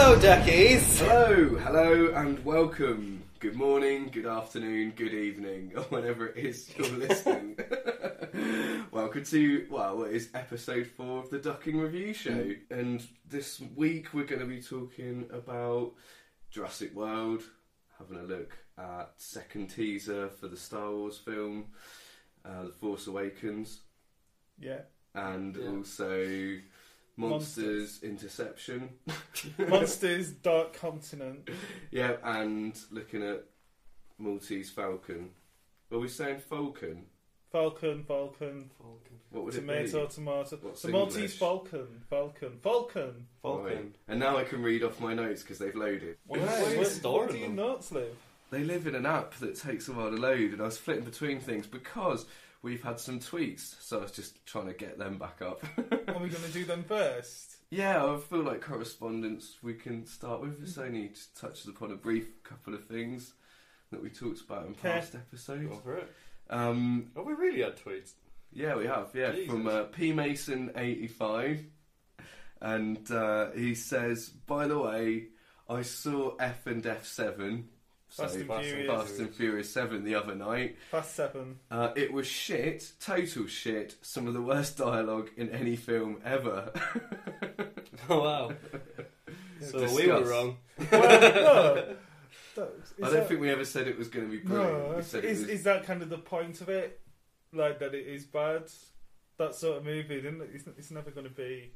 Hello, duckies! Hello, and welcome. Good morning, good afternoon, good evening, or whenever it is you're listening. Welcome to, it is episode 4 of the Ducking Review Show. And this week we're going to be talking about Jurassic World, having a look at second teaser for the Star Wars film, The Force Awakens. Yeah. And also Monsters Interception. Monsters Dark Continent. Yeah, and looking at Maltese Falcon. Were we saying Falcon? Falcon. What would Tomato. it be? What's The English? Maltese Falcon. Right. And now I can read off my notes because they've loaded. Where do your notes live? They live in an app that takes a while to load, and I was flitting between things because we've had some tweets, so I was just trying to get them back up. Are we going to do them first? Yeah, I feel like correspondence we can start with. This only just touches upon a brief couple of things that we talked about in past episodes. Go for it. Have we really had tweets? Yeah, we have. Yeah, Jesus. from P Mason 85, and he says, "By the way, I saw F and F7, Fast and Furious 7 the other night. Fast 7. It was shit, total shit. Some of the worst dialogue in any film ever." Oh wow! So we were wrong. Well, no. I don't think we ever said it was going to be brilliant. No, We said is that kind of the point of it? Like, that it is bad? That sort of movie, it's never going to be,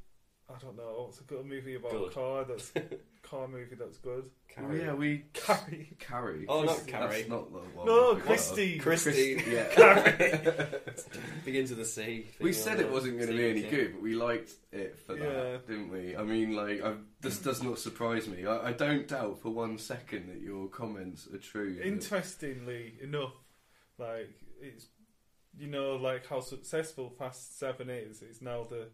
I don't know, it's a good movie about a car car movie that's good. Carrie. Carrie. Oh, not Carrie. That's not the one. No, Christy. Yeah. Carrie. Begins with a C. We said it wasn't going to be any good, but we liked it for that, didn't we? I mean, this does not surprise me. I don't doubt for 1 second that your comments are true. Interestingly enough, it's, how successful Fast 7 is. It's now the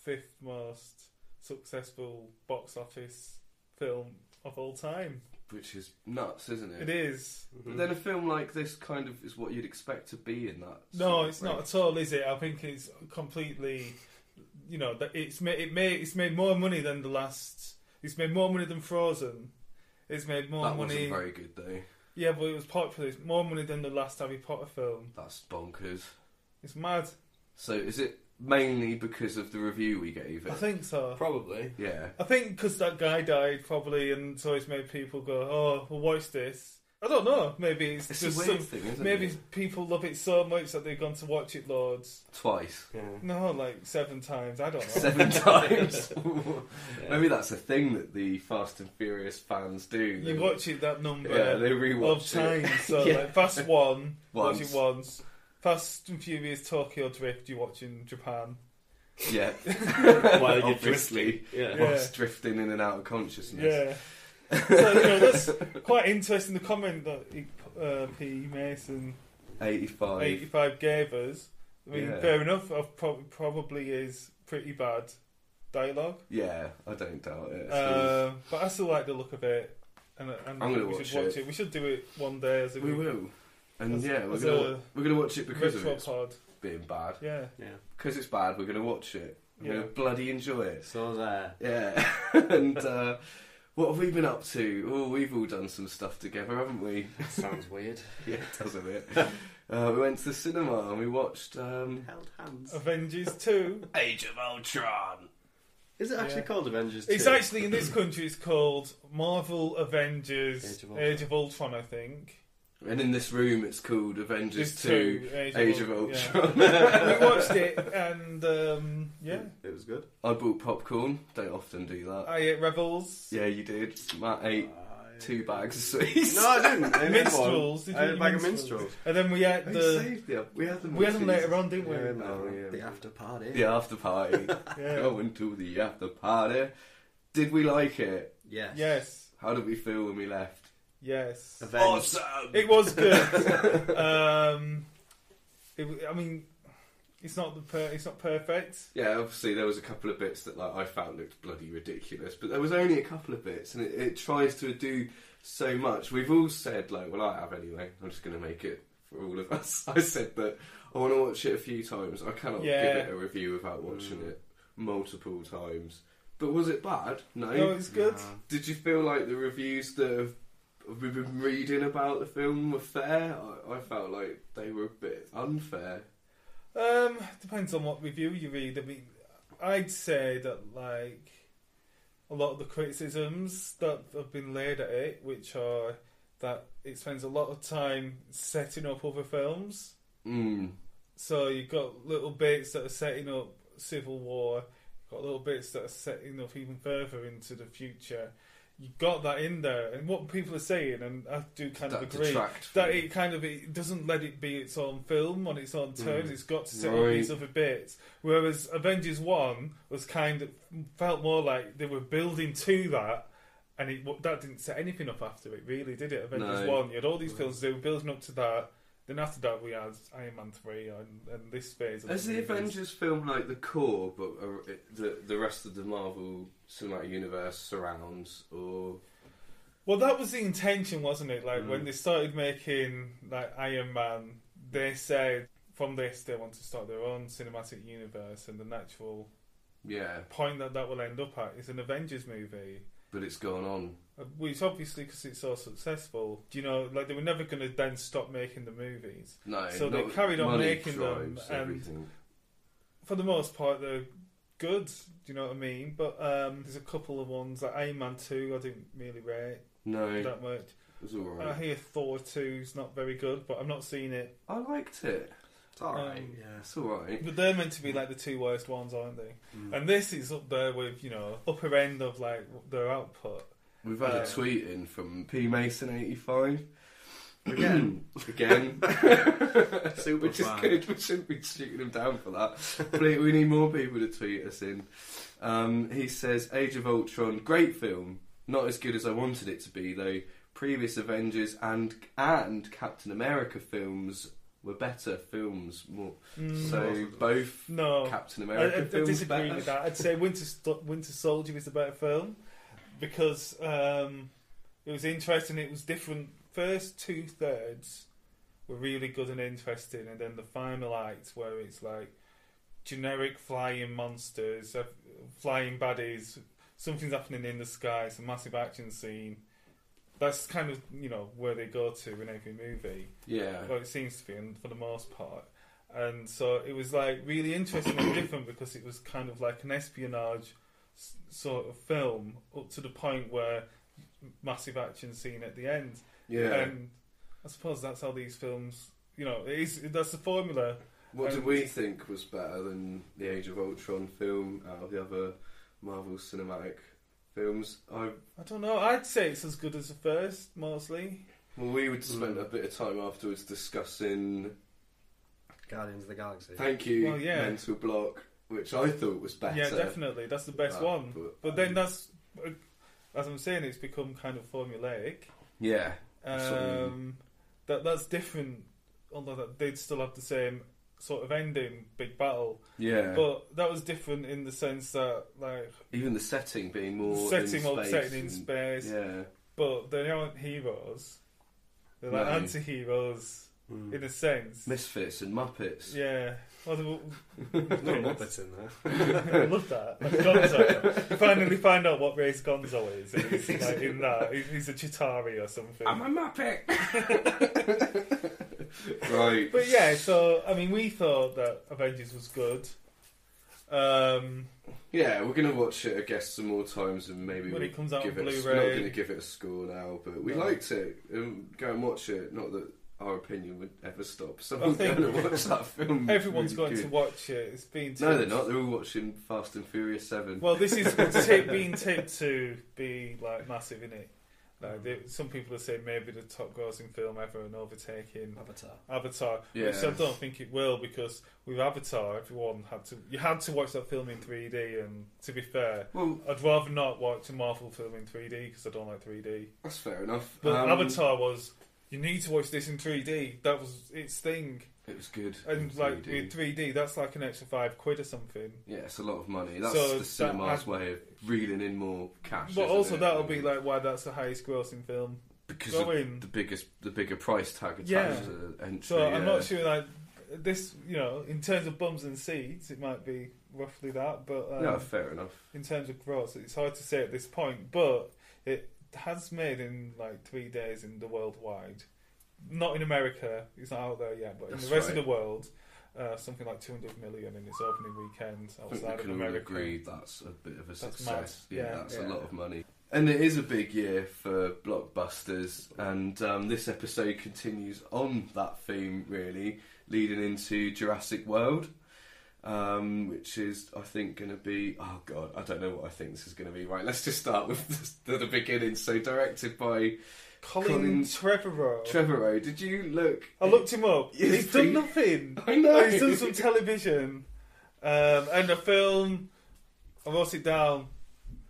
5th most successful box office film of all time. Which is nuts, isn't it? It is. But then a film like this kind of is what you'd expect to be in that. No, it's not at all, is it? I think it's completely, it's made more money than the last. It's made more money than Frozen. It's made more money. That wasn't very good though. Yeah, but it was popular. It's more money than the last Harry Potter film. That's bonkers. It's mad. So is it mainly because of the review we gave it? I think so. Probably. Yeah. I think because that guy died, probably, and so it's made people go, "Oh, we'll watch this." I don't know. Maybe it's just a weird thing, isn't maybe it? people love it so much that they've gone to watch it loads. Twice. Yeah. No, 7 times. I don't know. 7 times. Maybe that's a thing that the Fast and Furious fans do. You watch it that number they rewatch of times. it. So Fast 1, Once. watch it once. Fast and Furious Tokyo Drift, you watch in Japan. Yeah. While you're obviously. drifting. Whilst drifting in and out of consciousness. Yeah. So, that's quite interesting, the comment that P. Mason 85 gave us. I mean, fair enough, probably is pretty bad dialogue. Yeah, I don't doubt it. But I still like the look of it. And I'm going to watch it. We should do it one day as a We will. And we're going to watch it because of it being bad. Yeah. Because it's bad, we're going to watch it. We're going to bloody enjoy it. So there. Yeah. And what have we been up to? Oh, we've all done some stuff together, haven't we? Sounds weird. Yeah, it does a bit. We went to the cinema and we watched Held Hands. Avengers 2. Age of Ultron. Is it actually called Avengers 2? It's actually, in this country, it's called Marvel Avengers Age of Ultron, I think. And in this room, it's called Avengers 2 Age of Ultron. Yeah. We watched it, and it was good. I bought popcorn. Don't often do that. I ate Rebels. Yeah, you did. Matt ate 2 bags of sweets. No, I didn't. I Minstrels. I had a bag of minstrels. And then we had we had them later on, didn't we? Yeah. The after party. The after party. Yeah. Going to the after party. Did we like it? Yes. How did we feel when we left? Yes. Awesome. It was good. It's not perfect. Yeah, obviously there was a couple of bits that I felt looked bloody ridiculous, but there was only a couple of bits, and it tries to do so much. We've all said, I have anyway. I'm just going to make it for all of us. I said that I want to watch it a few times. I cannot give it a review without watching it multiple times. But was it bad? No. No, it's good. Did you feel like the reviews that we've been reading about the film were fair? I felt like they were a bit unfair. Depends on what review you read. I mean, I'd say that like a lot of the criticisms that have been laid at it, which are that it spends a lot of time setting up other films. So you've got little bits that are setting up Civil War, you've got little bits that are setting up even further into the future. You've got that in there, and what people are saying, and I do kind of agree, that it doesn't let it be its own film on its own terms. It's got to set up these other bits. Whereas Avengers 1 was felt more like they were building to that, and that didn't set anything up after it, really, did it? Avengers 1, you had all these films, they were building up to that. Then after that we had Iron Man 3 and this phase of Has the Avengers film like the core, but the rest of the Marvel Cinematic Universe surrounds, or... Well, that was the intention, wasn't it? Like, when they started making like Iron Man, they said from this they want to start their own cinematic universe, and the natural point that will end up at is an Avengers movie. But it's gone on. Which obviously, because it's so successful, you know, like they were never going to then stop making the movies. No, so they carried on making them, and everything. For the most part, they're good. Do you know what I mean? But there's a couple of ones like Iron Man 2. I didn't really rate that much. It was alright. I hear Thor 2's not very good, but I've not seen it. I liked it. It's alright, it's alright. But they're meant to be like the two worst ones, aren't they? And this is up there with, you know, upper end of like their output. We've had a tweet in from P Mason 85. Again. So which is good. We shouldn't be shooting him down for that. Please, we need more people to tweet us in. He says, Age of Ultron, great film. Not as good as I wanted it to be, though. Previous Avengers and Captain America films were better films. Both Captain America films I disagree better. with that. I'd say Winter Soldier is the better film because it was interesting. It was different. First 2/3 were really good and interesting, and then the final act where it's like generic flying monsters, flying baddies, something's happening in the sky, it's a massive action scene. That's kind of, you know, where they go to in every movie. Yeah. Well, it seems to be, for the most part. And so it was like really interesting and different because it was kind of like an espionage sort of film up to the point where massive action scene at the end. Yeah. And I suppose that's how these films, you know, that's the formula. What do we think was better than the Age of Ultron film out of the other Marvel cinematic films? I don't know. I'd say it's as good as the first, mostly. Well, we would spend a bit of time afterwards discussing Guardians of the Galaxy. Thank you, Mental Block, which I thought was better. Yeah, definitely. That's the best one. But then that's, as I'm saying, it's become kind of formulaic. Yeah. That's different, although that they'd still have the same sort of ending, big battle. Yeah. But that was different in the sense that, like, even the setting being more setting in space. Yeah. But they aren't heroes. They're like anti-heroes in a sense. Misfits and Muppets. Yeah. Well, no Muppets in there. I love that. Like Gonzo. You finally find out what race Gonzo is. And he's like in that. He's a Chitari or something. I'm a Muppet! Right. But yeah, so, I mean, we thought that Avengers was good. Yeah, we're going to watch it, I guess, some more times and maybe when it comes out on Blu-ray. We're not going to give it a score now, but we liked it. Go and watch it. Not that our opinion would ever stop. Someone's going to watch that film. Everyone's going to watch it. It's been tipped. No, they're not. They're all watching Fast and Furious 7. Well, this is being tipped to be like massive, innit? Like some people are saying maybe the top grossing film ever and overtaking Avatar. Yeah. Which I don't think it will, because with Avatar, you had to watch that film in 3D. And to be fair, I'd rather not watch a Marvel film in 3D because I don't like 3D. That's fair enough. But Avatar was, you need to watch this in 3D. That was its thing. It was good. And like with 3D, that's like an extra £5 or something. Yeah, it's a lot of money. That's the cinema's way of reeling in more cash. But also that'll be like why that's the highest grossing film. Because of the bigger price tag attached to the entry. So I'm not sure like this, you know, in terms of bums and seats, it might be roughly that. But no, fair enough. in terms of gross, it's hard to say at this point. But it has made in like 3 days in the worldwide. Not in America, it's not out there yet, but in the rest of the world, something like 200 million in its opening weekend outside of America. All agree that's a bit of a success. That's mad. Yeah, that's a lot of money. And it is a big year for blockbusters, and this episode continues on that theme, really, leading into Jurassic World, which is, I think, going to be... Oh, God, I don't know what I think this is going to be. Right, let's just start with the beginning. So, directed by... Colin Trevorrow. Trevorrow, did you look... I looked him up. He's done nothing. I know. He's done some television. And a film, I wrote it down,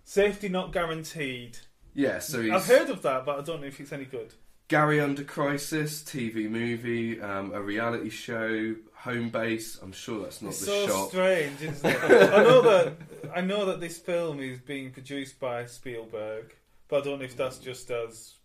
Safety Not Guaranteed. Yeah, so he's... I've heard of that, but I don't know if it's any good. Gary Under Crisis, TV movie, a reality show, Home Base. I'm sure that's not it's the so shop. Strange, isn't it? I know that this film is being produced by Spielberg, but I don't know if that's just as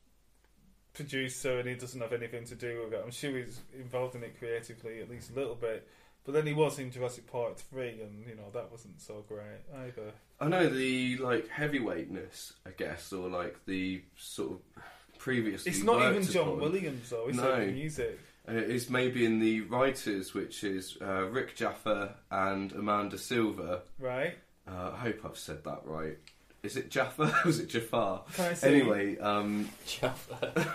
producer and he doesn't have anything to do with it. I'm sure he's involved in it creatively, at least a little bit. But then he was in Jurassic Park 3, and that wasn't so great either. I know the heavyweightness, I guess, or the sort of previously. It's not even worked John upon. Williams though. It's No. like the music. It's maybe in the writers, which is Rick Jaffa and Amanda Silver. Right. I hope I've said that right. Is it Jaffa? Or is it Jafar? Can I see? Anyway, Jaffa.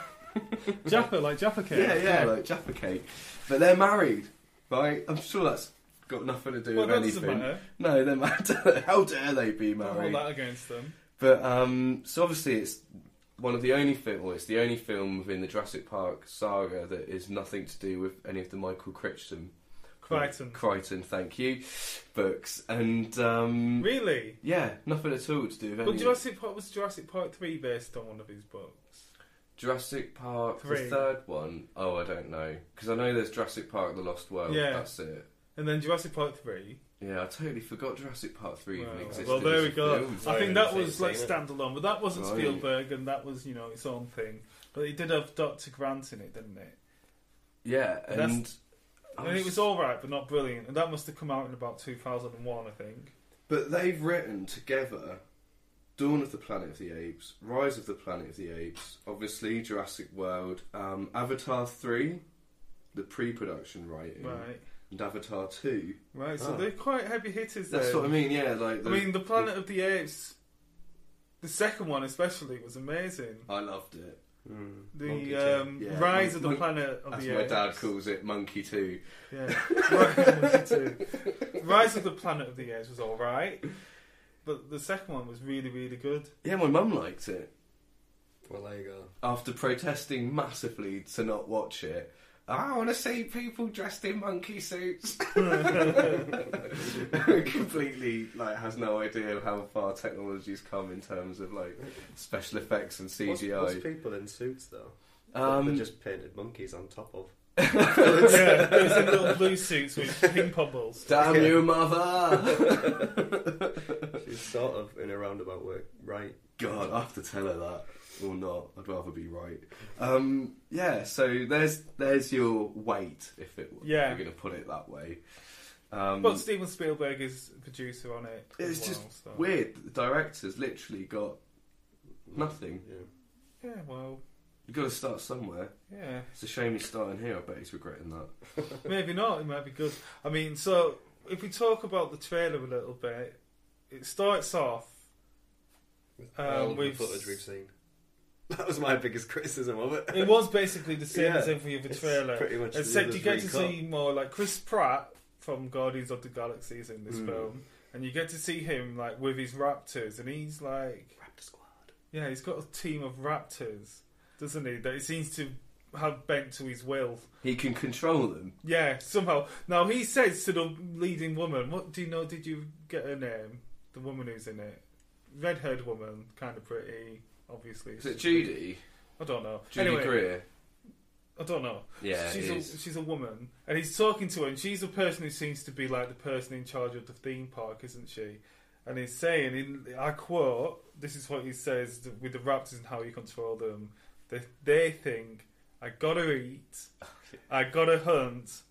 Jaffa, like Jaffa cake. yeah, like Jaffa cake. But they're married, right? I'm sure that's got nothing to do with that anything. doesn't matter. No, they're married. How dare they be Don't married? hold that against them. But so obviously it's one of the only it's the only film within the Jurassic Park saga that is nothing to do with any of the Michael Crichton, thank you, books. And Really? yeah, nothing at all to do with any. But Jurassic Park 3 based on one of his books? Jurassic Park, 3. the third one. Oh, I don't know, because I know there's Jurassic Park: The Lost World. Yeah. That's it. And then Jurassic Park 3. Yeah, I totally forgot Jurassic Park 3 even existed. Well, there as we a go. film. I think that was like seen it. standalone, but that wasn't Right. Spielberg, and that was its own thing. But it did have Dr. Grant in it, didn't it? Yeah, and it was all right, but not brilliant. And that must have come out in about 2001, I think. But they've written together Dawn of the Planet of the Apes, Rise of the Planet of the Apes, obviously Jurassic World, Avatar 3, the pre-production writing, Right. and Avatar 2. Right, so they're quite heavy hitters there. That's what I mean, yeah. The Planet of the Apes, the second one especially, was amazing. I loved it. The Yeah, Rise of the Planet of As the my Apes. dad calls it, Monkey 2. Yeah, Rise of the Planet of the Apes was alright, but the second one was really, really good. Yeah, my mum liked it. Well, there you go. After protesting massively to not watch it, I want to see people dressed in monkey suits. Completely has no idea how far technology's come in terms of special effects and CGI. What's people in suits though? They're just painted monkeys on top of. Yeah, it was in little blue suits with ping pong balls. Damn you, mother! She's sort of in a roundabout way, right? God, I have to tell her that. Or not. I'd rather be right. Yeah, so there's your weight, if you're going to put it that way. But Steven Spielberg is a producer on it. It's just weird. The director's literally got nothing. Yeah, well... You've got to start somewhere. Yeah. It's a shame he's starting here. I bet he's regretting that. Maybe not. It might be good. I mean, so if we talk about the trailer a little bit, it starts off all the footage we've seen. That was my biggest criticism of it. It was basically the same as every other trailer. Pretty much except you get to see more like Chris Pratt from Guardians of the Galaxy is in this film, and you get to see him with his raptors, and he's Raptor Squad. Yeah, he's got a team of raptors, doesn't he? That he seems to have bent to his will. He can control them. Yeah, somehow. Now he says to the leading woman, "What do you know? Did you get her name? The woman who's in it, red-haired woman, kind of pretty." Obviously, is it Judy? I don't know. Judy Greer. I don't know. Yeah, she's a woman, and he's talking to her, and she's a person who seems to be like the person in charge of the theme park, isn't she? And he's saying, I quote, this is what he says with the raptors and how you control them. They think, I gotta eat, I gotta hunt,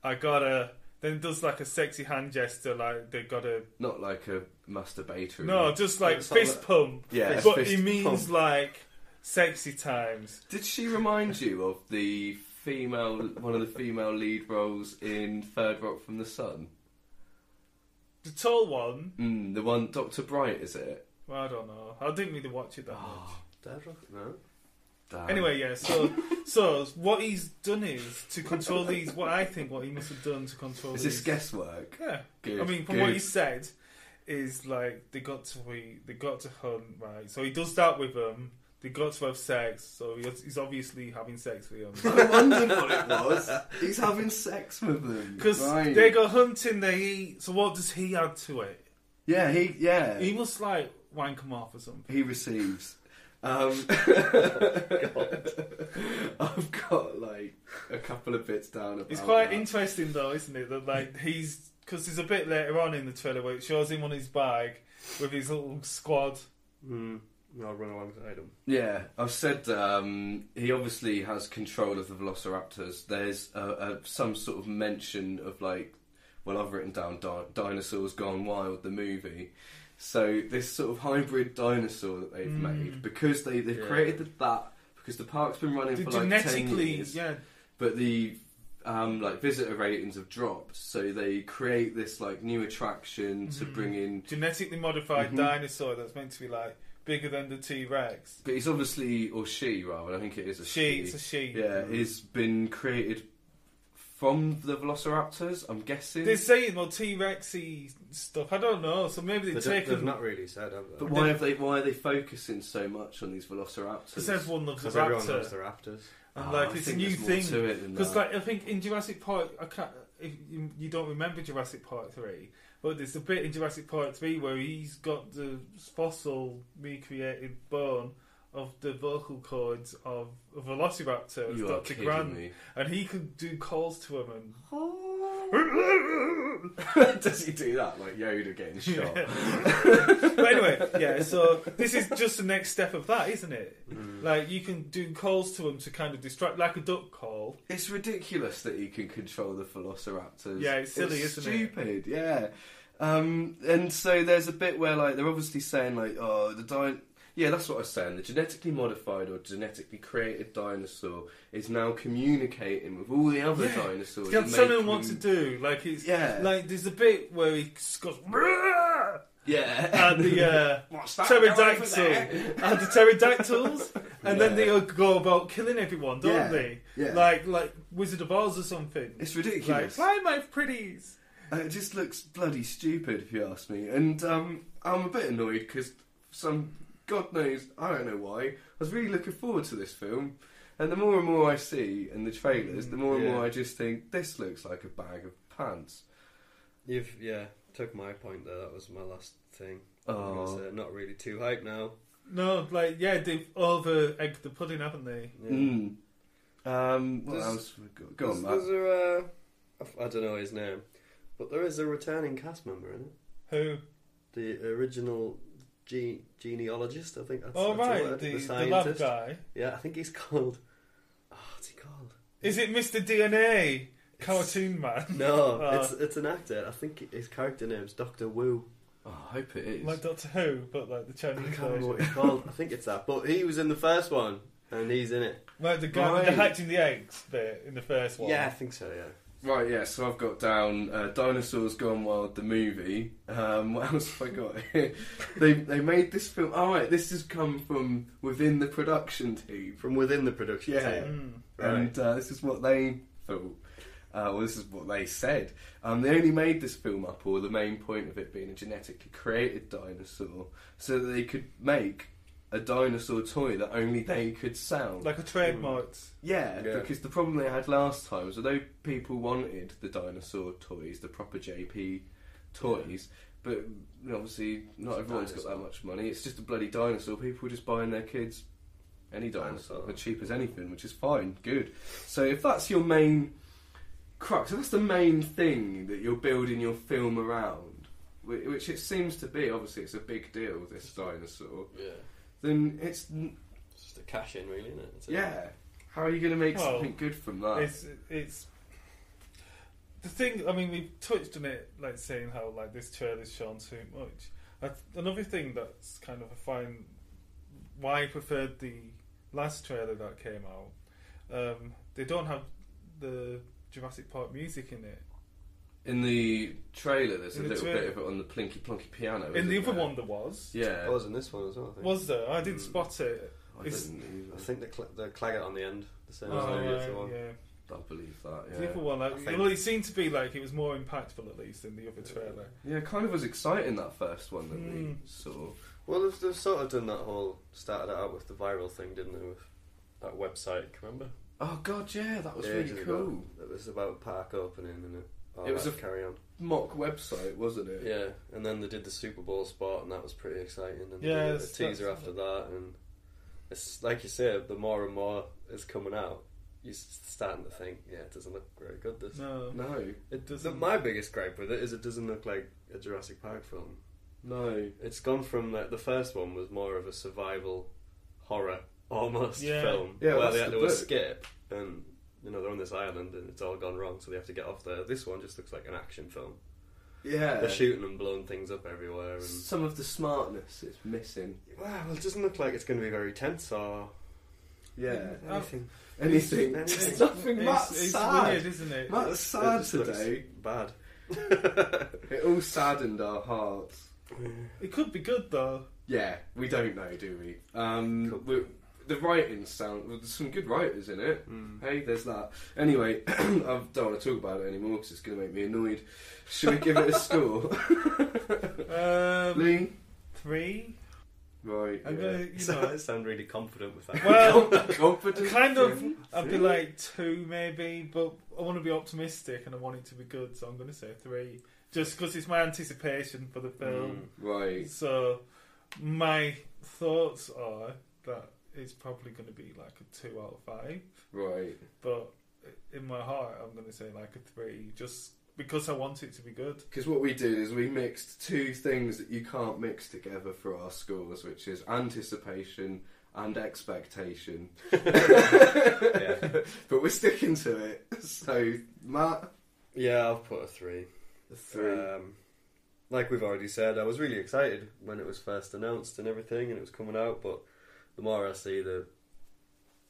I gotta then does like a sexy hand gesture, like they got a... Not like a masturbator. No, just like fist pump. Yeah, but fist he means pump. like sexy times. Did she remind you of one of the female lead roles in Third Rock from the Sun? The tall one? The one, Dr. Bright, is it? Well, I don't know. I didn't really watch it that much. Third Rock? No. Damn. Anyway, yeah, so what he's done is to control these, what he must have done to control Is these... this guesswork? Yeah. Good, I mean, from what he said, is like, they got to hunt, right? So he does that with them, they got to have sex, so he's obviously having sex with them. I wondered what it was. He's having sex with them. Because right. they go hunting, they eat, so what does he add to it? Yeah, he He must like wank them off or something. He receives. I've got like a couple of bits down about It's quite that. interesting though, isn't it? That like because there's a bit later on in the trailer where it shows him on his bag with his little squad. I'll run alongside him. Yeah, I've said he obviously has control of the Velociraptors. There's some sort of mention of like, well, I've written down Dinosaurs Gone Wild, the movie. So this sort of hybrid dinosaur that they've made, because they've created that, because the park's been running for like 10 years, but the like visitor ratings have dropped, so they create this like new attraction to bring in genetically modified dinosaur that's meant to be like bigger than the T-Rex. But he's obviously, or she rather, I think it is a she. It's a she. Yeah, it's been created from the Velociraptors, I'm guessing. They're saying more T-Rexy stuff. I don't know. So maybe They've not really said, have they? But why are they focusing so much on these Velociraptors? Because everyone loves the raptor. Everyone loves the raptors. And like it's a new thing. Because like I think in Jurassic Park, if you don't remember Jurassic Park 3, but there's a bit in Jurassic Park 3 where he's got the fossil recreated bone of the vocal cords of a Velociraptor, You Dr. Grant, and he could do calls to him and. Does he do that like Yoda getting shot? But anyway, yeah. So this is just the next step of that, isn't it? Like you can do calls to him to kind of distract, like a duck call. It's ridiculous that he can control the Velociraptors. Yeah, it's silly, isn't it? Stupid. Yeah. And so there's a bit where like they're obviously saying like, oh, yeah, that's what I was saying. The genetically modified or genetically created dinosaur is now communicating with all the other dinosaurs. It's telling him what to do. Like it's like there's a bit where he goes, and the pterodactyls, and then they go about killing everyone, don't they? Yeah. Like Wizard of Oz or something. It's ridiculous. Like, fly my pretties. It just looks bloody stupid, if you ask me. And I'm a bit annoyed because God knows, I don't know why, I was really looking forward to this film. And the more and more I see in the trailers, the more and more I just think, this looks like a bag of pants. You've, took my point there. That was my last thing. Oh. Not really too hype now. No, like, they've over-egged the pudding, haven't they? Yeah. What else? Go on, Matt. I don't know his name, but there is a returning cast member in it. Who? The original genealogist, I think that's the word. The scientist. lab guy. Yeah, I think he's called... what's he called? Is it Mr. DNA? Cartoon man? No, it's an actor. I think his character name's Dr. Wu. Oh, I hope it is. Like Doctor Who, but like the Chinese I can't remember what version. he's called. I think it's that. But he was in the first one, and he's in it. Like the guy with the hatching the eggs bit in the first one. Yeah, I think so, yeah. Right, yeah, so I've got down Dinosaurs Gone Wild, the movie. What else have I got here? They made this film... Oh, right, this has come from within the production team. From within the production team. Right. And this is what they thought. Well, this is what they said. They only made this film up, or the main point of it being a genetically created dinosaur, so that they could make a dinosaur toy that only they could sell. Like a trademark. Yeah, because the problem they had last time was although people wanted the dinosaur toys, the proper JP toys, but obviously not everyone's got that much money. It's just a bloody dinosaur. People are just buying their kids any dinosaur as cheap as anything, which is fine, good. So if that's your main crux, if that's the main thing that you're building your film around, which it seems to be, obviously it's a big deal, this dinosaur, then it's just a cash in, really, isn't it? How are you going to make something good from that? It's the thing, I mean, we've touched on it, like saying how like this trailer's shown too much. Another thing that's kind of why I preferred the last trailer that came out. They don't have the Jurassic Park music in it. In the trailer, there's a little bit of it on the plinky plonky piano. In the other one, there was. Yeah, it was in this one as well. I think. Was there? I didn't spot it. I think the clagget on the end, the same as right, the one. Yeah. I believe that. Yeah. The other one, well, it seemed to be like it was more impactful at least than the other trailer. Yeah, it kind of was exciting, that first one that we saw. Well, they've sort of done that whole, started it out with the viral thing, didn't they? With that website, remember? Oh god, yeah, that was really cool. It was about park opening and it was a carry on mock website, wasn't it? Yeah, and then they did the Super Bowl spot, and that was pretty exciting. And yeah, they did a teaser after that, and it's like you say, the more and more is coming out, you're starting to think, yeah, it doesn't look very good. This no, it doesn't. My biggest gripe with it is it doesn't look like a Jurassic Park film. No, it's gone from like the first one was more of a survival horror almost film, where they had to escape, and they're on this island and it's all gone wrong, so they have to get off there. This one just looks like an action film. Yeah, they're shooting and blowing things up everywhere, and some of the smartness is missing. Well, it doesn't look like it's going to be very tense or anything. It's nothing. Matt's sad, weird, isn't it? Matt's sad today. Bad. It all saddened our hearts. It could be good though. Yeah, we don't know, do we? The writing there's some good writers in it. Hey, there's that. Anyway, I don't want to talk about it anymore because it's going to make me annoyed. Should we give it a score? Lee? 3. Right. I'm gonna, sound really confident with that. Well, confident. Kind of. I'd be like 2 maybe, but I want to be optimistic and I want it to be good, so I'm going to say 3. Just because it's my anticipation for the film. Right. So my thoughts are that it's probably going to be like a 2 out of 5. Right. But in my heart, I'm going to say like a 3, just because I want it to be good. Because what we did is we mixed 2 things that you can't mix together for our scores, which is anticipation and expectation. But we're sticking to it. So, Matt? Yeah, I'll put a 3. A 3. Like we've already said, I was really excited when it was first announced and everything, and it was coming out, but the more I see, the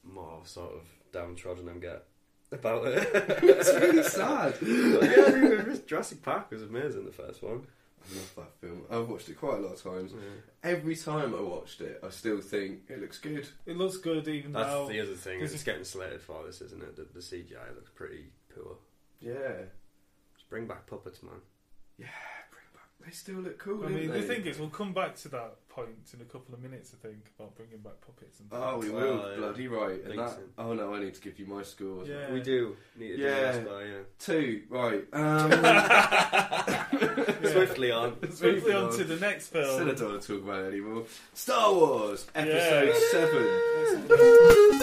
more sort of downtrodden I get about it. It's really sad. Yeah, Jurassic Park was amazing, the first one. I love that film. I've watched it quite a lot of times. Yeah. Every time I watched it, I still think it looks good. It looks good even That's now. the other thing. It's getting slated for this, isn't it? The CGI looks pretty poor. Yeah. Just bring back puppets, man. Yeah, bring back. They still look cool. I mean, don't the they? thing is, we'll come back to that point in a couple of minutes, I think, about bringing back puppets and things. Oh, we will. Oh, yeah. Bloody right. And that, So. oh no, I need to give you my scores. Yeah. We do need to do this by, 2. Right. Swiftly on. Swiftly on to the next film. Still I don't want to talk about it anymore. Star Wars Episode 7.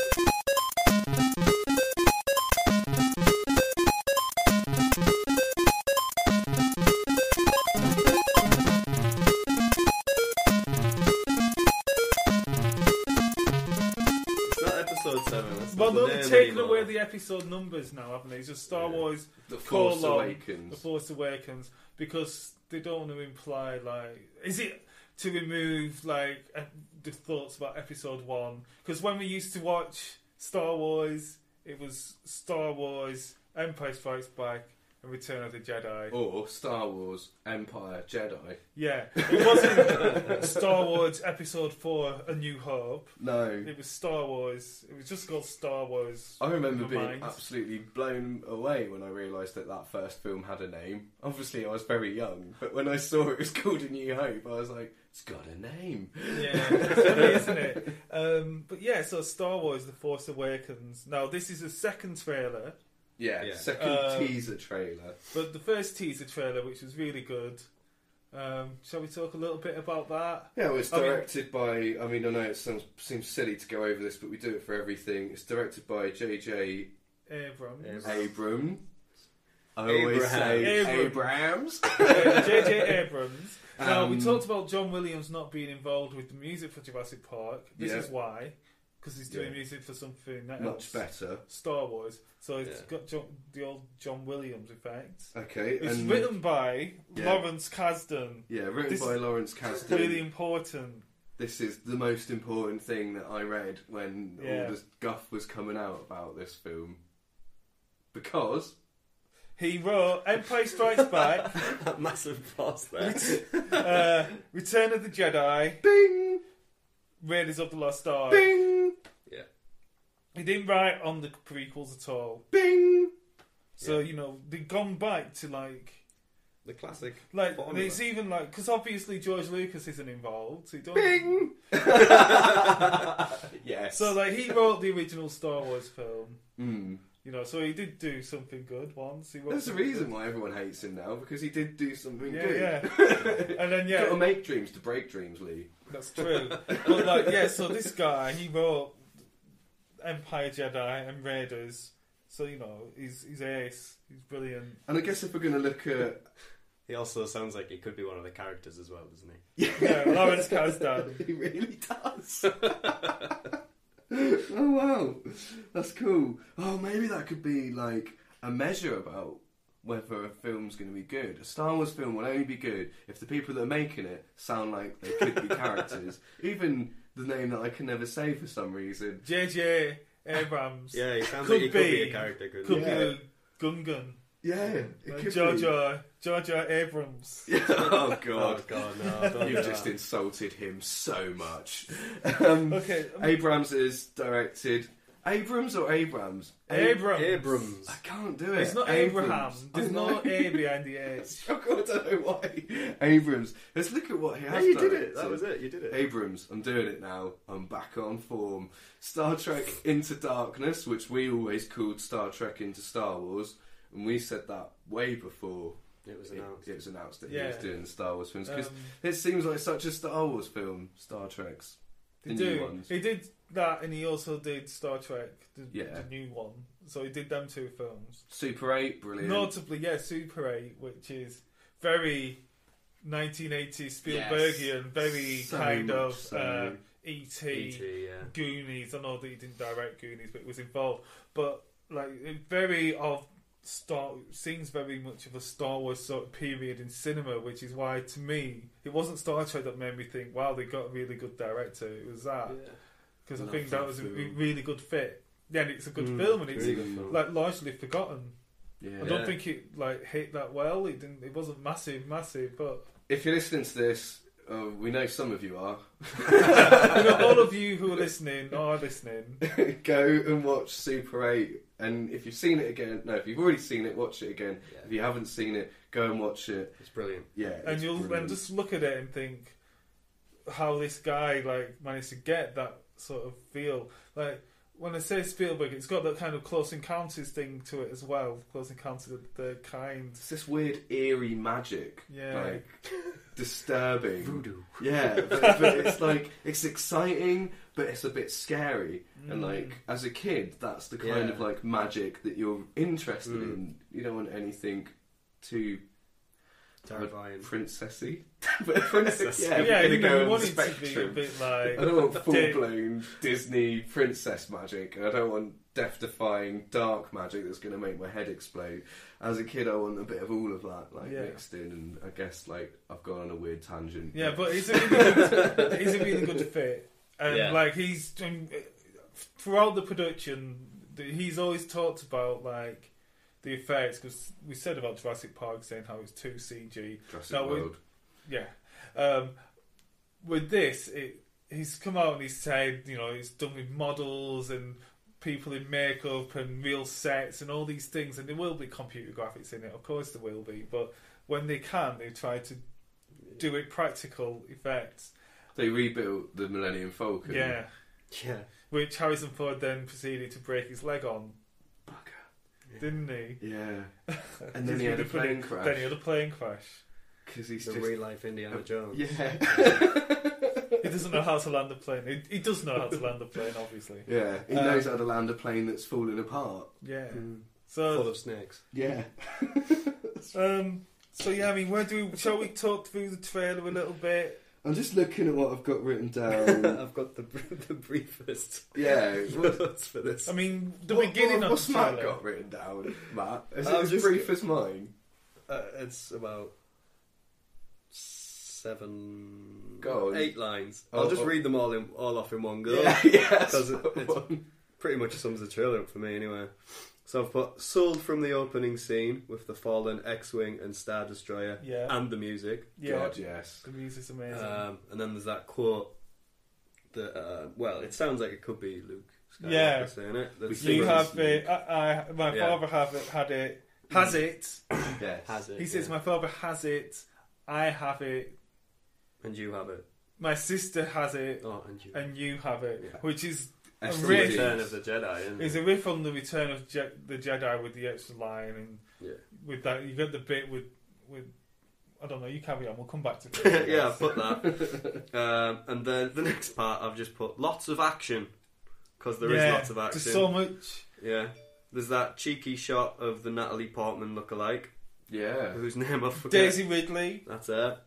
Well, they've taken away the episode numbers now, haven't they? It's just Star Wars The Force Awakens. The Force Awakens, because they don't want to imply, like... Is it to remove, like, the thoughts about episode 1? Because when we used to watch Star Wars, it was Star Wars, Empire Strikes Back, and Return of the Jedi. Or Star Wars Empire Jedi. Yeah. It wasn't Star Wars Episode 4 A New Hope. No. It was Star Wars. It was just called Star Wars. I remember being absolutely blown away when I realised that first film had a name. Obviously I was very young, but when I saw it was called A New Hope, I was like, it's got a name. Yeah, it's funny, isn't it? But yeah, so Star Wars The Force Awakens. Now, this is a second trailer. Yeah. Second teaser trailer. But the first teaser trailer, which was really good. Shall we talk a little bit about that? Yeah, well, it's directed by... I mean, I know it seems silly to go over this, but we do it for everything. It's directed by J.J. Abrams. I always say Abrams. J.J. Abrams. Now, we talked about John Williams not being involved with the music for Jurassic Park. This is why. because he's doing music for something much better. Star Wars. So it's got the old John Williams effect. Okay. It's written by Lawrence Kasdan. Yeah, written by Lawrence Kasdan. Really important. This is the most important thing that I read when all this guff was coming out about this film. Because he wrote Empire Strikes Back. Massive pause there. Return of the Jedi. Bing! Raiders of the Lost Ark. Bing! Yeah. He didn't write on the prequels at all. Bing! So, they've gone back to, the classic. It's even because obviously George Lucas isn't involved. So Bing! Yes. So, he wrote the original Star Wars film. Mm. So he did do something good once. There's a reason why everyone hates him now, because he did do something good. Yeah. And then, Got to make dreams to break dreams, Lee. That's true. But, so this guy, he wrote Empire, Jedi, and Raiders. So, he's ace. He's brilliant. And I guess if we're going to look at... He also sounds like he could be one of the characters as well, doesn't he? Yeah, Lawrence Kasdan. He really does. Oh wow, that's cool. Oh, maybe that could be a measure about whether a film's going to be good. A Star Wars film will only be good if the people that are making it sound like they could be characters. Even the name that I can never say for some reason. J.J. Abrams. Yeah, he sounds like he could be a character. Could be Gungan. Yeah, it could Jar Jar Abrams. Oh God, no! You've just insulted him so much. Okay, Abrams is directed. Abrams or Abrams? Abrams. I can't do it. It's not Abraham. There's no A behind the H. Oh God, I don't know why. Abrams. Let's look at what he has. You did it. That was it. You did it. Abrams. I'm doing it now. I'm back on form. Star Trek Into Darkness, which we always called Star Trek Into Star Wars. And we said that way before it was announced. It was announced that he was doing Star Wars films, because it seems like such a Star Wars film. Star Trek's the new ones. He did that, and he also did Star Trek, the new one. So he did them two films. Super 8, brilliant. Notably, Super 8, which is very 1980s Spielbergian, very so kind of so. E.T., Goonies. I know that he didn't direct Goonies, but he was involved. But very seems very much of a Star Wars sort of period in cinema, which is why, to me, it wasn't Star Trek that made me think, wow, they got a really good director. It was that. Because I think that was a really good fit. Yeah, and it's a good film, and it's really largely forgotten. Yeah. I don't think it hit that well. It didn't. It wasn't massive, but if you're listening to this, we know some of you are. All of you who are listening are listening. Go and watch Super 8. And if you've seen it again, if you've already seen it, watch it again. Yeah. If you haven't seen it, go and watch it. It's brilliant. Yeah, and you'll just look at it and think how this guy managed to get that sort of feel. When I say Spielberg, it's got that kind of Close Encounters thing to it as well. Close Encounters of the Kind. It's this weird eerie magic. Yeah. Disturbing. Voodoo. Yeah, but it's it's exciting, but it's a bit scary. And as a kid, that's the kind of magic that you're interested in. You don't want anything too terrifying, princessy. But princess, you want it to be a bit I don't want full-blown Disney princess magic, and I don't want death-defying dark magic that's going to make my head explode. As a kid, I want a bit of all of that mixed in, and I guess I've gone on a weird tangent. Yeah, but it's a really good fit, and he's throughout the production, he's always talked about the effects, because we said about Jurassic Park saying how it's too CG. Jurassic World. With this, he's come out and he's said, it's done with models and people in makeup and real sets and all these things, and there will be computer graphics in it, of course there will be, but when they can, they try to do it practical effects. They rebuilt the Millennium Falcon. Yeah. Which Harrison Ford then proceeded to break his leg on. Didn't he? Yeah. And then he had a plane crash. Then he had a plane crash. Because he's the real life Indiana Jones. Yeah. He doesn't know how to land a plane. He does know how to land a plane, obviously. Yeah. He knows how to land a plane that's falling apart. Yeah. So full of snakes. Yeah. Shall we talk through the trailer a little bit? I'm just looking at what I've got written down. I've got the briefest. Yeah, notes for this. I mean, the beginning of what's the Matt trailer. got written down, Matt? Is it as brief as mine? It's about 7, Go on. 8 lines. I'll just read them all off in one go. Yeah, because it pretty much sums the trailer up for me anyway. So I've put sold from the opening scene with the fallen X-Wing and Star Destroyer and the music. Yeah. God, yes. The music's amazing. And then there's that quote that, well, it sounds like it could be Luke Skywalker saying it. You have it. My father had it. Has it. Yes. Has it. He says, my father has it. I have it. And you have it. My sister has it. Oh, and you have it. Yeah. Which is a riff. Return of the Jedi, isn't it? It's a riff on the Return of the Jedi with the extra line, and with that you got the bit with I don't know. You carry on. We'll come back to it. Yeah, I've put that. And then the next part, I've just put lots of action because there is lots of action. There's so much. Yeah, there's that cheeky shot of the Natalie Portman lookalike. Yeah, whose name I forget. Daisy Ridley. That's it.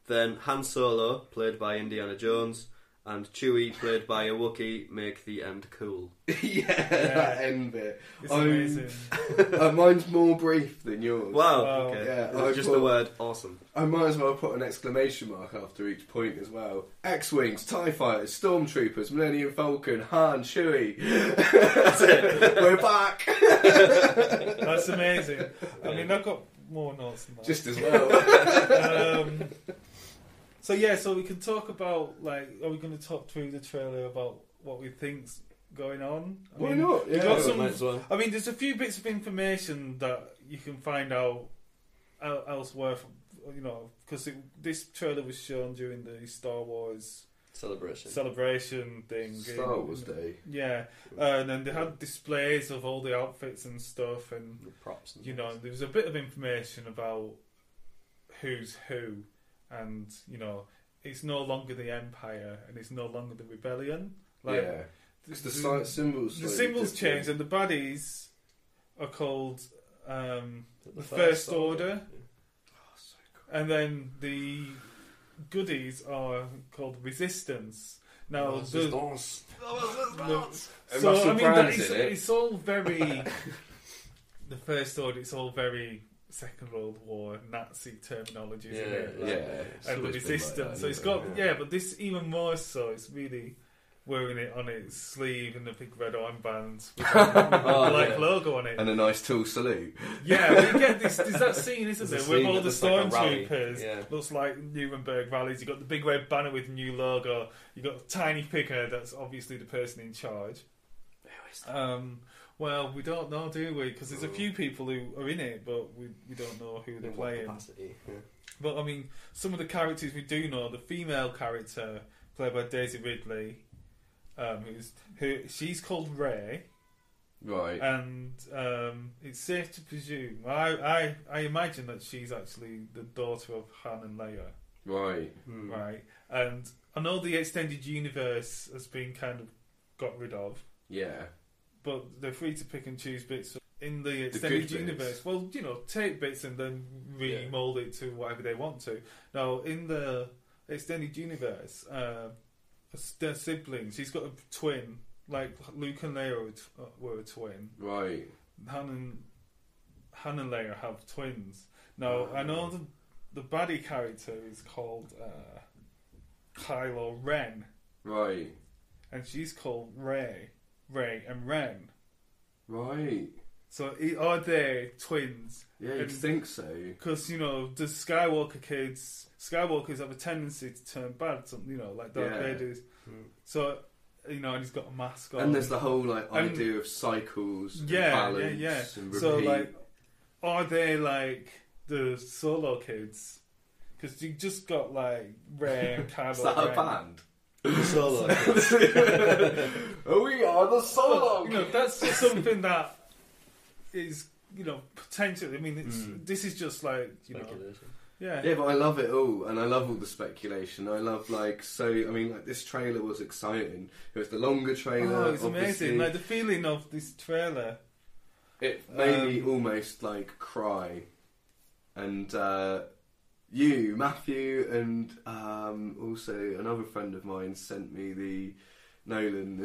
Then Han Solo, played by Indiana Jones, and Chewie, played by a Wookiee, make the end cool. that end bit. It's amazing. Mine's more brief than yours. Wow. Oh, okay. Yeah, It's just the word awesome. I might as well put an exclamation mark after each point as well. X-Wings, TIE Fighters, Stormtroopers, Millennium Falcon, Han, Chewie. That's it. We're back. That's amazing. I mean, I've got more notes than that. Just as well. So we can talk about, like, are we going to talk through the trailer about what we think's going on? Why not? Yeah. Might as well. I mean, there's a few bits of information that you can find out elsewhere, because this trailer was shown during the Star Wars celebration thing. Star Wars Day. Yeah, and then they had displays of all the outfits and stuff, and the props. And there was a bit of information about who's who, and it's no longer the Empire, and it's no longer the Rebellion. Because the symbols. The symbols changed, and the baddies are called the First Order. Oh, so cool. And then the goodies are called Resistance. Now, Resistance. It's all very the First Order. It's all very Second World War Nazi terminology, isn't it? And the Resistance. So it's got but this even more so. It's really wearing it on its sleeve and a big red armband with a black logo on it. And a nice tall salute. Yeah, we get this. There's that scene, isn't there, where all the stormtroopers like looks like Nuremberg rallies. You got the big red banner with new logo. You got a tiny figure that's obviously the person in charge. Who is that? Well, we don't know, do we? Because there's a few people who are in it, but we don't know who they're playing. But I mean, some of the characters we do know. The female character played by Daisy Ridley. She's called Rey, right? And it's safe to presume. I imagine that she's actually the daughter of Han and Leia, right? Right. And I know the extended universe has been kind of got rid of, but they're free to pick and choose bits in the extended universe. Bits. Well, take bits and then remold it to whatever they want to. Now, in the extended universe. They're siblings. He's got a twin, like Luke and Leia were a twin. Right. Han and Leia have twins. Now, I know the baddie character is called Kylo Ren. Right. And she's called Rey and Ren. Right. So are they twins? Yeah, you'd think so. Because, the Skywalkers have a tendency to turn bad, like Darth Vader's. So, and he's got a mask on. And there's the whole, idea of cycles and balance and repeat. So, are they, the Solo kids? Because you just got, Rey and Kylo Is that Ren. a band? The Solo kids. We are the Solo kids. That's just something that is, potentially. I mean, this is just speculation. Yeah, but I love it all, and I love all the speculation. I love this trailer was exciting. It was the longer trailer. Oh, it's amazing! The feeling of this trailer. It made me almost cry, and you, Matthew, and also another friend of mine sent me the Nolan,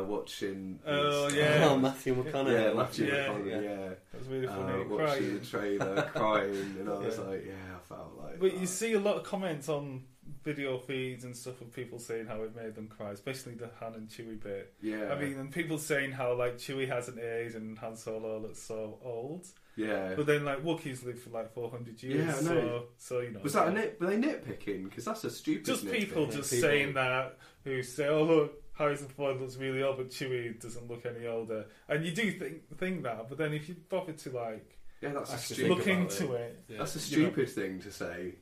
watching... Oh, yeah. Oh, Matthew McConaughey. Yeah, Matthew McConaughey, yeah. That was really funny. Watching the trailer, crying, and I was like, I felt like... But you see a lot of comments on video feeds and stuff of people saying how it made them cry, especially the Han and Chewie bit. Yeah. I mean, and people saying how, like, Chewie hasn't aged and Han Solo looks so old. Yeah. But then, like, Wookiees live for, like, 400 years. Yeah, I know. So you know. Was that were they nitpicking? Because that's a stupid just nitpick. People saying that, who say, oh, look, Harrison Ford looks really old, but Chewie doesn't look any older. And you do think that, but then if you bother to, like... Yeah, that's actually look into it. Yeah. That's a stupid thing to say.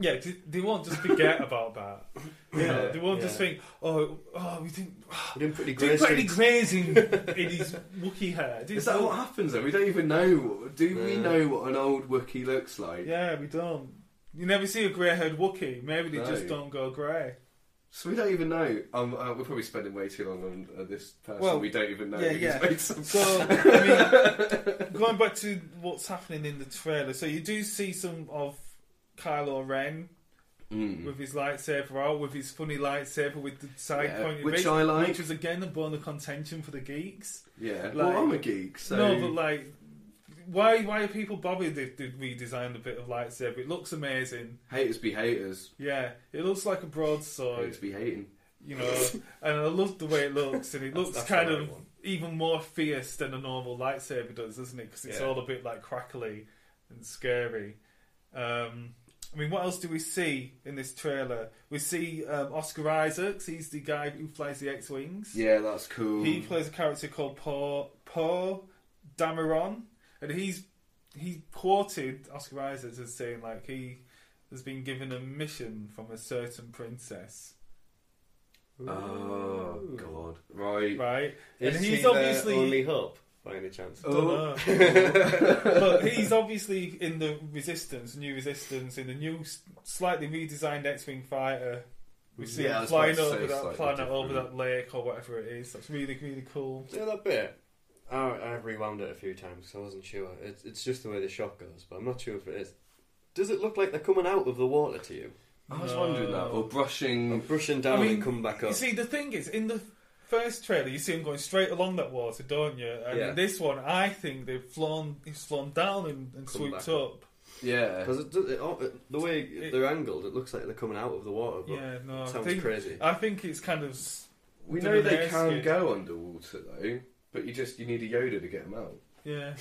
Yeah, they won't just forget about that. You know, they won't just think, we didn't pretty graze in his Wookiee hair. Is that what happens though? We don't even know. Do we know what an old Wookiee looks like? Yeah, we don't. You never see a grey-haired Wookiee. Maybe they just don't go grey. So we don't even know. We're probably spending way too long on this person. We don't even know. Yeah. So, I mean, going back to what's happening in the trailer, so you do see some of Kylo Ren with his lightsaber out, with his funny lightsaber with the side pointing which I like, which was again a bone of contention for the geeks. Yeah, like, well, I'm a geek, so no, but like, why are people bothered if they redesigned a bit of lightsaber? It looks amazing. Haters be haters. Yeah, it looks like a broadsword. Haters be hating. You know, and I love the way it looks, and it looks that's kind of even more fierce than a normal lightsaber does, doesn't it? Because it's all a bit like crackly and scary. I mean, what else do we see in this trailer? We see Oscar Isaacs. He's the guy who flies the X-Wings. Yeah, that's cool. He plays a character called Poe Dameron, and he quoted Oscar Isaacs as saying like he has been given a mission from a certain princess. Oh God! Right. Is and he's he obviously only hope by any chance? Don't know. But he's obviously in the New Resistance, in the new, slightly redesigned X-Wing fighter. We see him flying over that planet, over that lake or whatever it is. That's really, really cool. Yeah, that bit. I've rewound it a few times because I wasn't sure. It's just the way the shot goes, but I'm not sure if it is. Does it look like they're coming out of the water to you? I was wondering that, or brushing down and come back up. You see, the thing is, in the first trailer, you see him going straight along that water, don't you? And in this one, I think he's flown down and swooped up. Yeah, because the way they're angled, it looks like they're coming out of the water. But yeah, no, sounds crazy. I think it's kind of. We know they can go underwater though, but you need a Yoda to get them out. Yeah.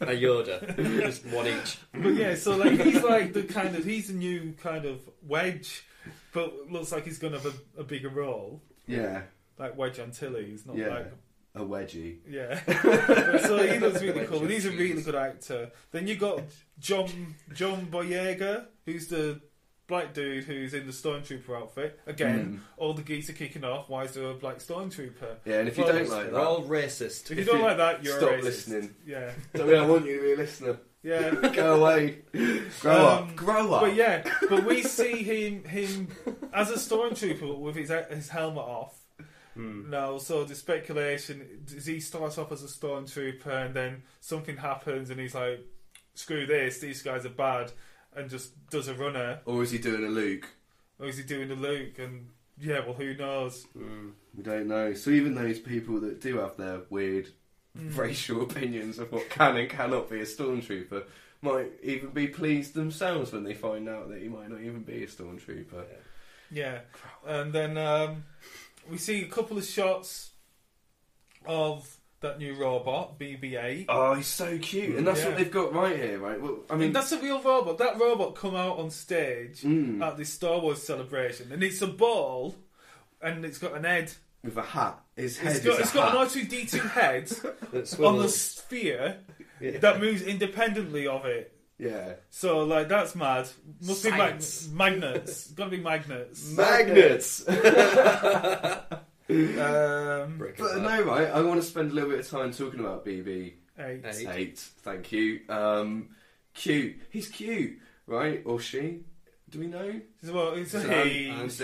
A Yoda. Just one each. But yeah, so like he's a new kind of Wedge, but looks like he's going to have a bigger role. Yeah. Like Wedge Antilles, not like a wedgie. Yeah. So he looks really cool, and he's a really good actor. Then you got John Boyega, who's the black dude who's in the Stormtrooper outfit. Again, all the geese are kicking off. Why is there a black Stormtrooper? Yeah, and if you don't like that, we're all racist. If you don't like that, you're stop a racist. Listening. Yeah. I want you to be a listener. Yeah. Go away. Grow up. But we see him as a Stormtrooper with his helmet off. No, so the speculation is he starts off as a Stormtrooper and then something happens and he's like, screw this, these guys are bad, and just does a runner. Or is he doing a Luke? And yeah, well, who knows? We don't know. So even those people that do have their weird racial opinions of what can and cannot be a Stormtrooper might even be pleased themselves when they find out that he might not even be a Stormtrooper. Yeah. And then we see a couple of shots of that new robot, BB-8. Oh, he's so cute. And that's what they've got right here, right? Well, I mean, that's a real robot. That robot come out on stage at this Star Wars celebration, and it's a ball, and it's got an head. With a hat. His head It's got an R2-D2 head on the sphere that moves independently of it. Yeah. So, like, that's mad. Must be magnets. Gotta be magnets. Magnets! But no, right, I want to spend a little bit of time talking about BB-8. Thank you. Cute. He's cute, right? Or she? Do we know? Well, it's a he. It's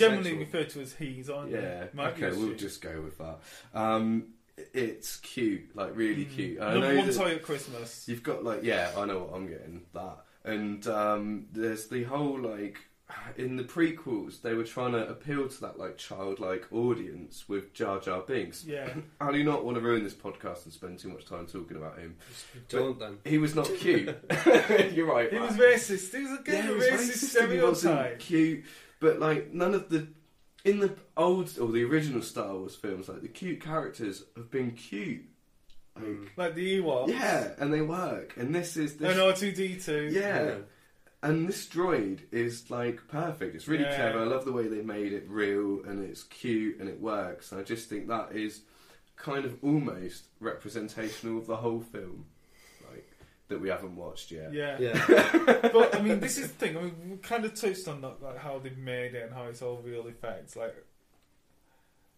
generally referred to as he's, aren't they? Yeah. Okay, we'll just go with that. it's cute, like really cute. Number one toy at Christmas. You've got like, yeah, I know what I'm getting, that. And there's the whole like, in the prequels, they were trying to appeal to that like childlike audience with Jar Jar Binks. Yeah. I do not want to ruin this podcast and spend too much time talking about him. Don't then. He was not cute. You're right. He was racist. He was a racist stereotype. He wasn't cute, but like none of the in the old or the original Star Wars films, like the cute characters have been cute. Like the Ewoks. Yeah, and they work. And this is this. And R2D2. Yeah. And this droid is like perfect. It's really clever. I love the way they made it real, and it's cute and it works. And I just think that is kind of almost representational of the whole film, like that we haven't watched yet. Yeah. But I mean, this is the thing. I mean, we kind of touched on that, like how they've made it and how it's all real effects. Like,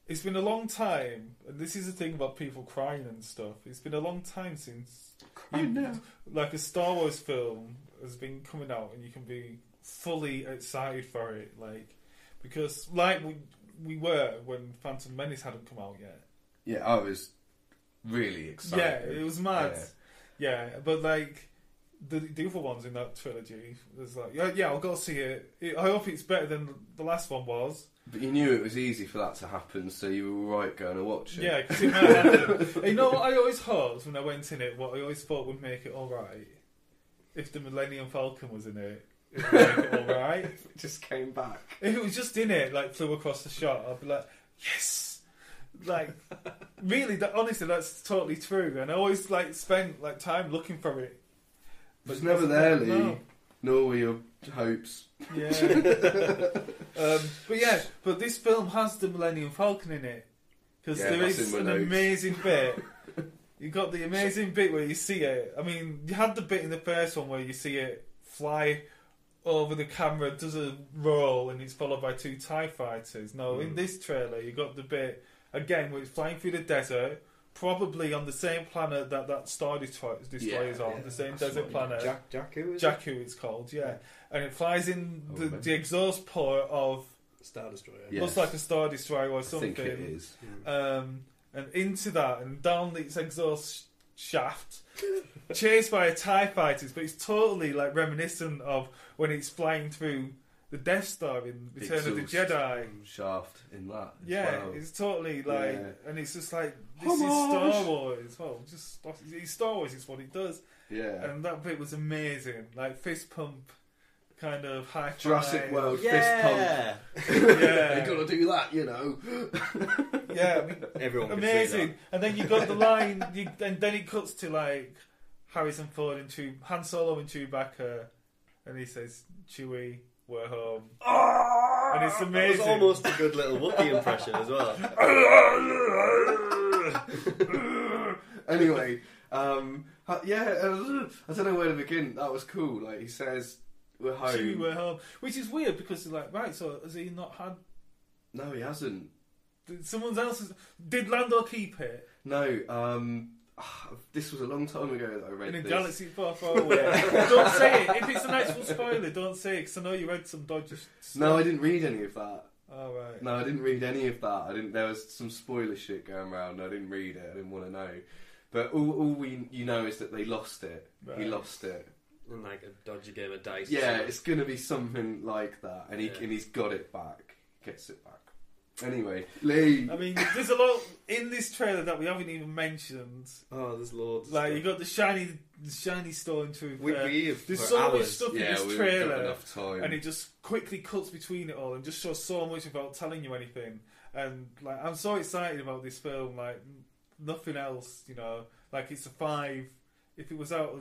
it's been a long time, and this is the thing about people crying and stuff. It's been a long time since like a Star Wars film has been coming out, and you can be fully excited for it, like, because like we were when Phantom Menace hadn't come out yet. Yeah, I was really excited. Yeah, it was mad. Yeah, but like the other ones in that trilogy, was like, yeah, I'll go see it. I hope it's better than the last one was. But you knew it was easy for that to happen, so you were right going to watch it. Yeah, because it might happen. You know what I always hoped when I went in it, what I always thought would make it alright? If the Millennium Falcon was in it, it would make it alright. If it just came back. If it was just in it, like flew across the shot, I'd be like, yes! Like, really, honestly, that's totally true. And I always like spent like time looking for it. But it's never there, Lee. No. Nor were your hopes. Yeah. But this film has the Millennium Falcon in it. Because there is an amazing bit. You got the amazing bit where you see it. I mean, you had the bit in the first one where you see it fly over the camera, does a roll, and it's followed by 2 TIE fighters. No, in this trailer, you got the bit, again, where it's flying through the desert, probably on the same planet that Star Destroyer is on, the same desert planet. Jakku it's called, yeah. And it flies in the exhaust port of Star Destroyer. Looks like a Star Destroyer or something. I think it is. And into that and down its exhaust shaft, chased by a TIE fighters, but it's totally like reminiscent of when it's flying through the Death Star in Return of the Jedi. Shaft in that. It's totally like, and it's just like, this is Star Wars. Well, it's Star Wars, it's what it does. Yeah. And that bit was amazing. Like fist pump, kind of high five. Jurassic World fist pump. Yeah. You gotta do that, you know. Yeah, I mean, everyone can amazing. see that. And then you got the line, and then it cuts to like Harrison Ford and Han Solo and Chewbacca, and he says, "Chewie, we're home." Oh, and it's amazing. It was almost a good little Wookie impression as well. Anyway, I don't know where to begin. That was cool. Like he says, "We're home." Chewie, we're home, which is weird because they're like, right, so has he not had? No, he hasn't. Someone else did Lando keep it? No. This was a long time ago that I read in a this. galaxy far, far away. Don't say it. If it's an actual spoiler, don't say it, because I know you read some dodgy stuff. No, I didn't read any of that. Oh, right. No, I didn't read any of that. There was some spoiler shit going around. I didn't read it. I didn't want to know. But all you know is that they lost it. Right. He lost it. And like a dodgy game of dice. Yeah, it's going to be something like that. And he's got it back. Gets it back. Anyway, Lee. I mean, there's a lot in this trailer that we haven't even mentioned. Oh, there's loads. Like, you got the shiny Stormtrooper. There's so much stuff in this trailer. Enough time. And it just quickly cuts between it all and just shows so much without telling you anything. And, like, I'm so excited about this film. Like, nothing else, you know. Like, it's a 5. If it was out,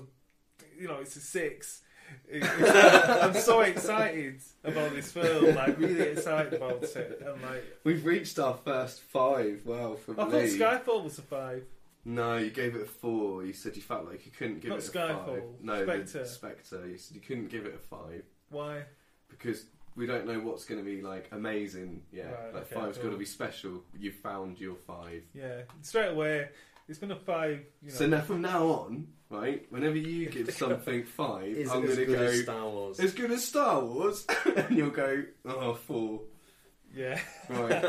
you know, it's a 6. I'm so excited about this film, like really excited about it, and like we've reached our first 5. Wow, from I Lee. thought Skyfall was a 5. No, you gave it a 4. You said you felt like you couldn't give Not it a Skyfall, 5. No, Spectre. Spectre. You said you couldn't give it a 5. Why? Because we don't know what's going to be like amazing. Yeah, right, like okay, 5's got to be special. You've found your 5. Yeah, straight away. It's been a 5. You know. So now from now on, right? Whenever you give something 5, I'm going to go Star Wars. As good as Star Wars, and you'll go 4. Yeah. Right.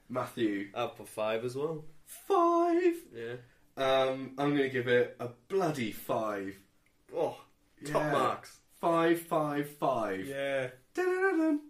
Matthew? I'll put 5 as well. 5? Yeah. I'm going to give it a bloody 5. Oh, top marks. 5, 5, 5. Yeah. Dun-dun-dun-dun.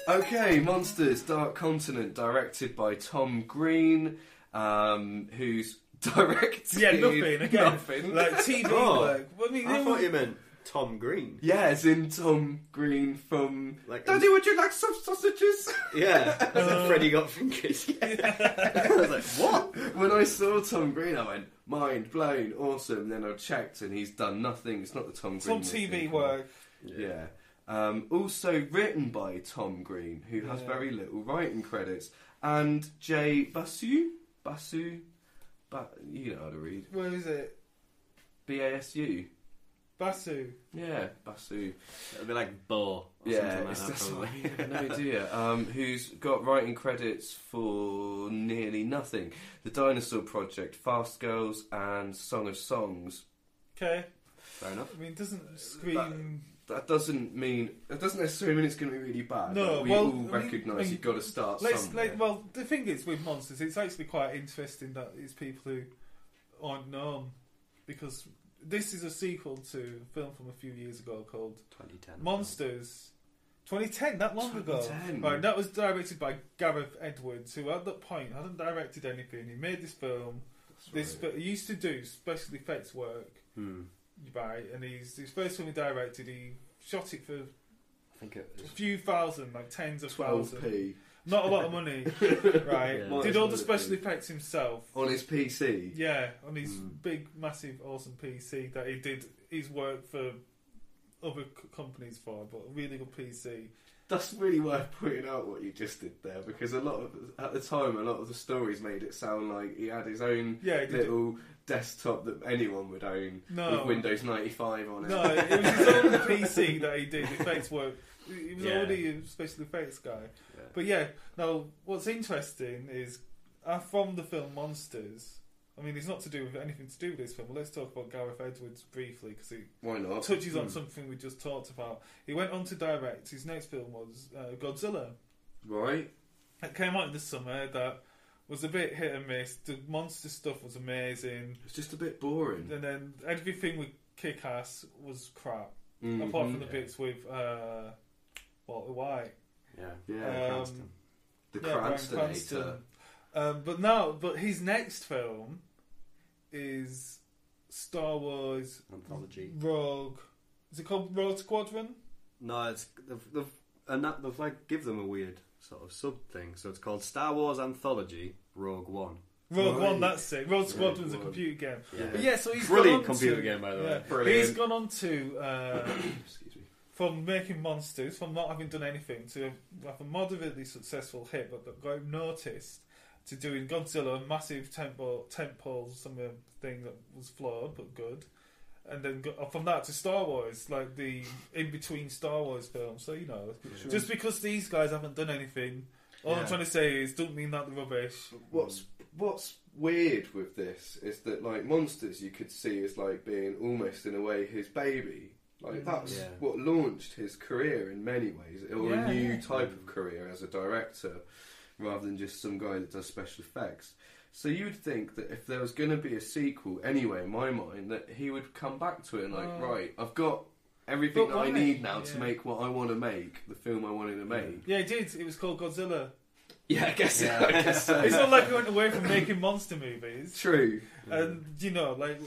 Okay, Monsters, Dark Continent, directed by Tom Green, who's directed... Yeah, nothing, again. Nothing. Like TV work. I thought you meant Tom Green. Yeah, as in Tom Green from... Like, Daddy, would you like some sausages? Yeah, as in Freddy Got Fingered. Yeah. I was like, what? When I saw Tom Green, I went, mind blown, awesome. Then I checked and he's done nothing. It's not the Tom Green. Some TV work. Yeah. Also written by Tom Green, who has very little writing credits, and Jay Basu, you know how to read. Where is it? Basu. Basu. Yeah, Basu. It'd be like Bo. Yeah, that's what I have no idea. Who's got writing credits for nearly nothing: The Dinosaur Project, Fast Girls, and Song of Songs. Okay. Fair enough. I mean, it doesn't scream. That doesn't necessarily mean it's going to be really bad. No, we all recognise you've got to start somewhere. Well, the thing is with Monsters, it's actually quite interesting that it's people who aren't known, because this is a sequel to a film from a few years ago called 2010. Monsters. 2010, that long ago. Right, that was directed by Gareth Edwards, who at that point hadn't directed anything. He made this film. He used to do special effects work. Right, and his first film he directed, he shot it for I think it was a few thousand, like tens of 12p. thousands. Not a lot of money, right? Yeah. Did all the special effects himself. On his PC? Yeah, on his big, massive, awesome PC that he did his work for other companies for, but a really good PC. That's really worth pointing out what you just did there, because at the time a lot of the stories made it sound like he had his own little desktop that anyone would own with Windows 95 on it. No, it was his own PC that he did effects work. He was already a special effects guy. Yeah. But yeah, now what's interesting is from the film Monsters. I mean, it's not to do with anything to do with this film, but let's talk about Gareth Edwards briefly, because it touches on something we just talked about. He went on to direct, his next film was Godzilla. Right. It came out in the summer, that was a bit hit and miss. The monster stuff was amazing. It's just a bit boring. And then everything with Kick-Ass was crap, apart from the bits with Walter White. Yeah. The Cranstonator. But his next film is Star Wars Anthology. Rogue. Is it called Rogue Squadron? No, they've like give them a weird sort of sub thing. So it's called Star Wars Anthology Rogue One. Rogue One, that's it. Rogue Squadron's a computer game. Yeah. But yeah, so he's brilliant computer game, by the way. Brilliant. He's gone on to from making Monsters, from not having done anything, to have a moderately successful hit, but got noticed, to doing Godzilla, massive tentpole, something that was flawed but good, and then from that to Star Wars, like the in between Star Wars films. So just because these guys haven't done anything, all I'm trying to say is, don't mean that they're rubbish. What's weird with this is that, like, Monsters you could see as like being almost in a way his baby. Like, that's what launched his career in many ways, or a new type of career as a director, rather than just some guy that does special effects. So you would think that if there was going to be a sequel, anyway, in my mind, that he would come back to it and right, I've got everything that I need now to make what I want to make, the film I wanted to make. Yeah, it did. It was called Godzilla. Yeah, I guess so. It's not like he went away from making monster movies. True. And, like...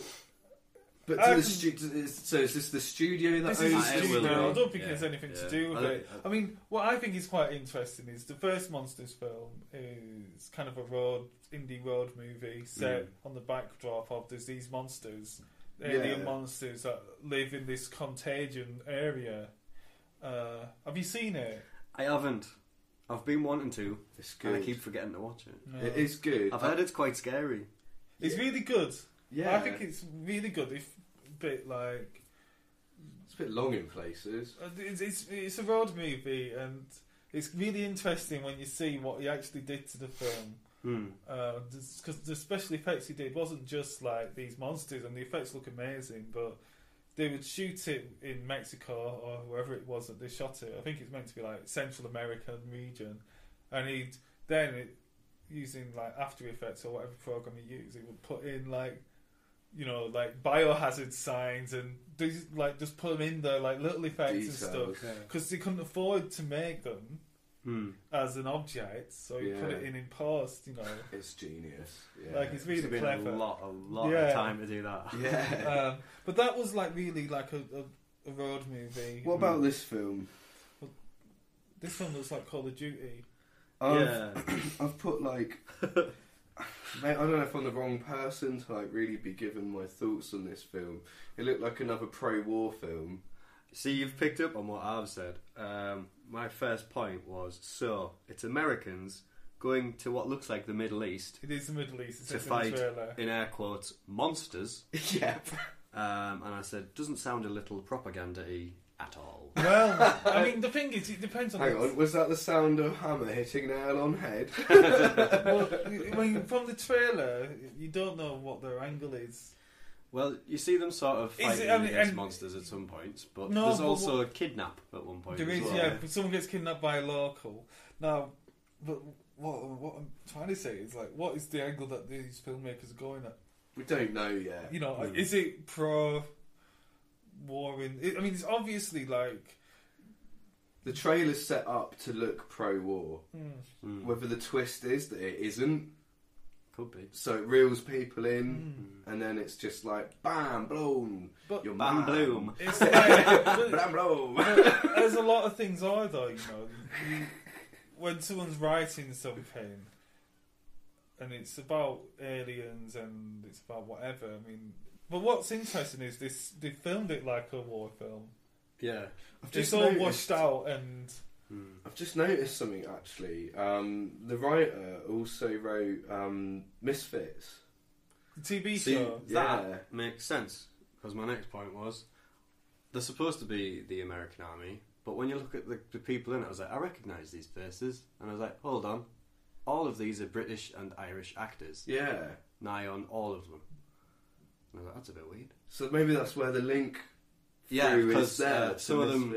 But so is this the studio that owns this? This is no, I don't think there's anything to do with it. I mean, what I think is quite interesting is the first Monsters film is kind of a indie road movie set on the backdrop of there's these monsters, alien monsters that live in this contagion area. Have you seen it? I haven't. I've been wanting to, it's good. and I keep forgetting to watch it. No. It is good. I've heard it's quite scary. It's really good. Yeah, I think it's really good. It's a bit like... It's a bit long in places. It's a road movie, and it's really interesting when you see what he actually did to the film. Because the special effects he did wasn't just like these monsters, and the effects look amazing, but they would shoot it in Mexico or wherever it was that they shot it. I think it's meant to be like Central American region, and he'd then using like After Effects or whatever program he used, he would put in like, you know, like biohazard signs and just put them in there, like little effects Details, and stuff, because they couldn't afford to make them as an object, so you put it in post, you know. It's genius. Yeah. Like, it's really clever. A lot of time to do that. Yeah. But that was like really like a road movie. What about this film? This film looks like Call of Duty. I've put like, mate, I don't know if I'm the wrong person to like really be given my thoughts on this film. It looked like another pro-war film. See, you've picked up on what I've said. My first point was, so it's Americans going to what looks like the Middle East. It is the Middle East. To fight, in air quotes, monsters. Yep. And I said, doesn't sound a little propaganda-y at all. Well, I mean, the thing is, it depends on... Hang on, was that the sound of hammer hitting nail on head? Well, I mean, from the trailer, you don't know what their angle is. Well, you see them sort of fighting against monsters at some points, but there's also a kidnap at one point. There is, well. yeah, but someone gets kidnapped by a local. Now, but what I'm trying to say is, like, what is the angle that these filmmakers are going at? We don't know yet. You know, is it pro-war? I mean, it's obviously like... The trailer's set up to look pro-war. Whether the twist is that it isn't. Could be. So it reels people in, and then it's just like, bam, bloom. But you're bam, bloom. It's like, bam, bloom. There's a lot of things are, though, you know. When someone's writing something, and it's about aliens, and it's about whatever, I mean... But what's interesting is they filmed it like a war film. Yeah. It's all washed out and... I've just noticed something, actually. The writer also wrote Misfits. The TV show? That makes sense. Because my next point was, they're supposed to be the American army, but when you look at the people in it, I was like, I recognise these faces. And I was like, hold on. All of these are British and Irish actors. Yeah. Nigh on all of them. And I was like, that's a bit weird. So maybe that's where the link... Yeah, because some of them...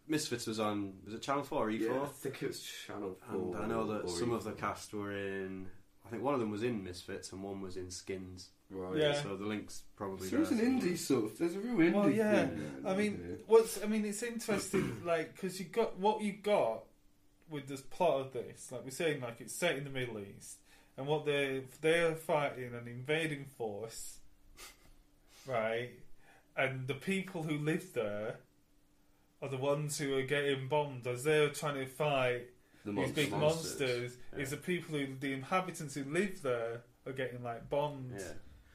Misfits was on... Was it Channel 4 or E4? Yeah, I think it was Channel 4. And I know that some E4. of the cast were in... I think one of them was in Misfits and one was in Skins. Right. Yeah. So the link's probably so there's an indie sort of... There's a real indie thing. Thing I mean, it's interesting, like, because you got... What you got with this plot of this, like we're saying, like, it's set in the Middle East, and what they're fighting an invading force, right? And the people who live there are the ones who are getting bombed as they're trying to fight these big monsters. Yeah. Is the people the inhabitants who live there are getting like bombed.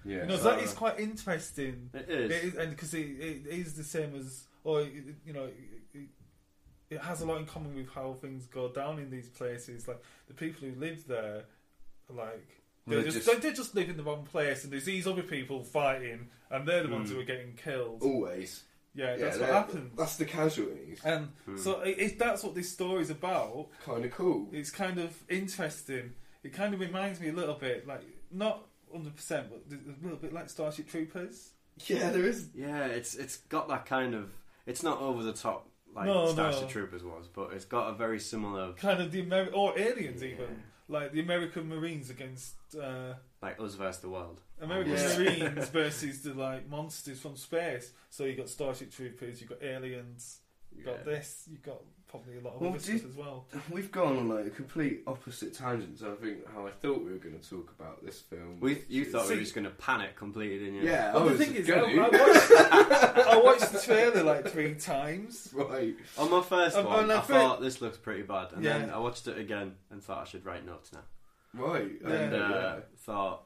Yeah. You know, that is quite interesting. It is, and because it is the same as, or you know, it has a lot in common with how things go down in these places. Like the people who live there are like. They just live in the wrong place, and there's these other people fighting, and they're the ones who are getting killed. Always. Yeah, that's what happens. That's the casualties. And so that's what this story's about. Kind of cool. It's kind of interesting. It kind of reminds me a little bit, like, not 100%, but a little bit like Starship Troopers. Yeah, there is. Yeah, it's got that kind of... It's not over the top like Starship Troopers was, but it's got a very similar... Kind of or Aliens even. Like the American Marines against... like us versus the world. American Marines versus the like monsters from space. So you got Starship Troopers, you got Aliens, you got this, you got probably a lot of other stuff as well. We've gone on like a complete opposite tangents. I think how I thought we were going to talk about this film. You thought we were just going to panic completely, didn't you? Yeah. Well, the thing is, I watched the trailer like 3 times. Right. On my first one, I thought this looks pretty bad, and then I watched it again and thought I should write notes now. Right. And thought,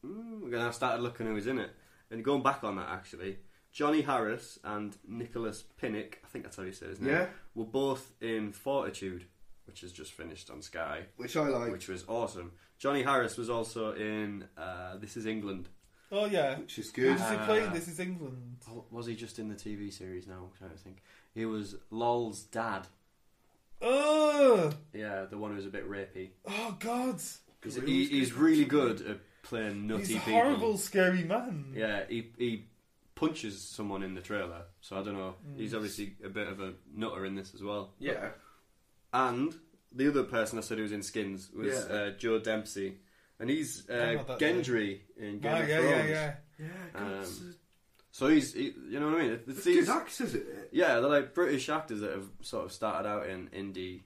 we're going to have started looking who was in it. And going back on that, actually, Johnny Harris and Nicholas Pinnock, I think that's how you say his name, were both in Fortitude, which has just finished on Sky. Which I like. Which was awesome. Johnny Harris was also in This Is England. Oh, yeah. Which is good. Is he playing This Is England? Was he just in the TV series now? I'm trying to think. He was Lol's dad. Oh! Yeah, the one who's a bit rapey. Oh, God. Because he's really good at playing nutty people. He's a horrible, scary man. Yeah, he punches someone in the trailer, so I don't know. He's obviously a bit of a nutter in this as well. Yeah. And the other person I said who was in Skins was Joe Dempsey. And he's Gendry in Game of Thrones. Yeah, so you know what I mean? It's these actors, isn't it? Yeah, they're like British actors that have sort of started out in indie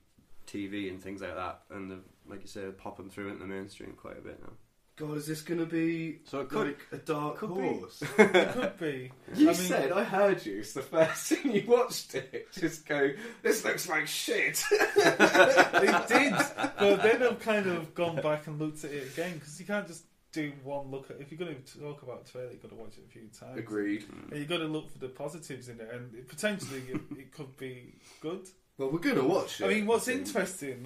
TV and things like that, and they've, like you say, popping through into the mainstream quite a bit now. God, is this going to be like a dark horse? It could be. I heard you. It's the first thing you watched it. Just go, this looks like shit. It did, but then I've kind of gone back and looked at it again, because you can't just do one look at. If you're going to talk about a trailer, you've got to watch it a few times. Agreed. And you've got to look for the positives in it, and potentially it could be good. Well, we're going to watch it. I mean, what's interesting,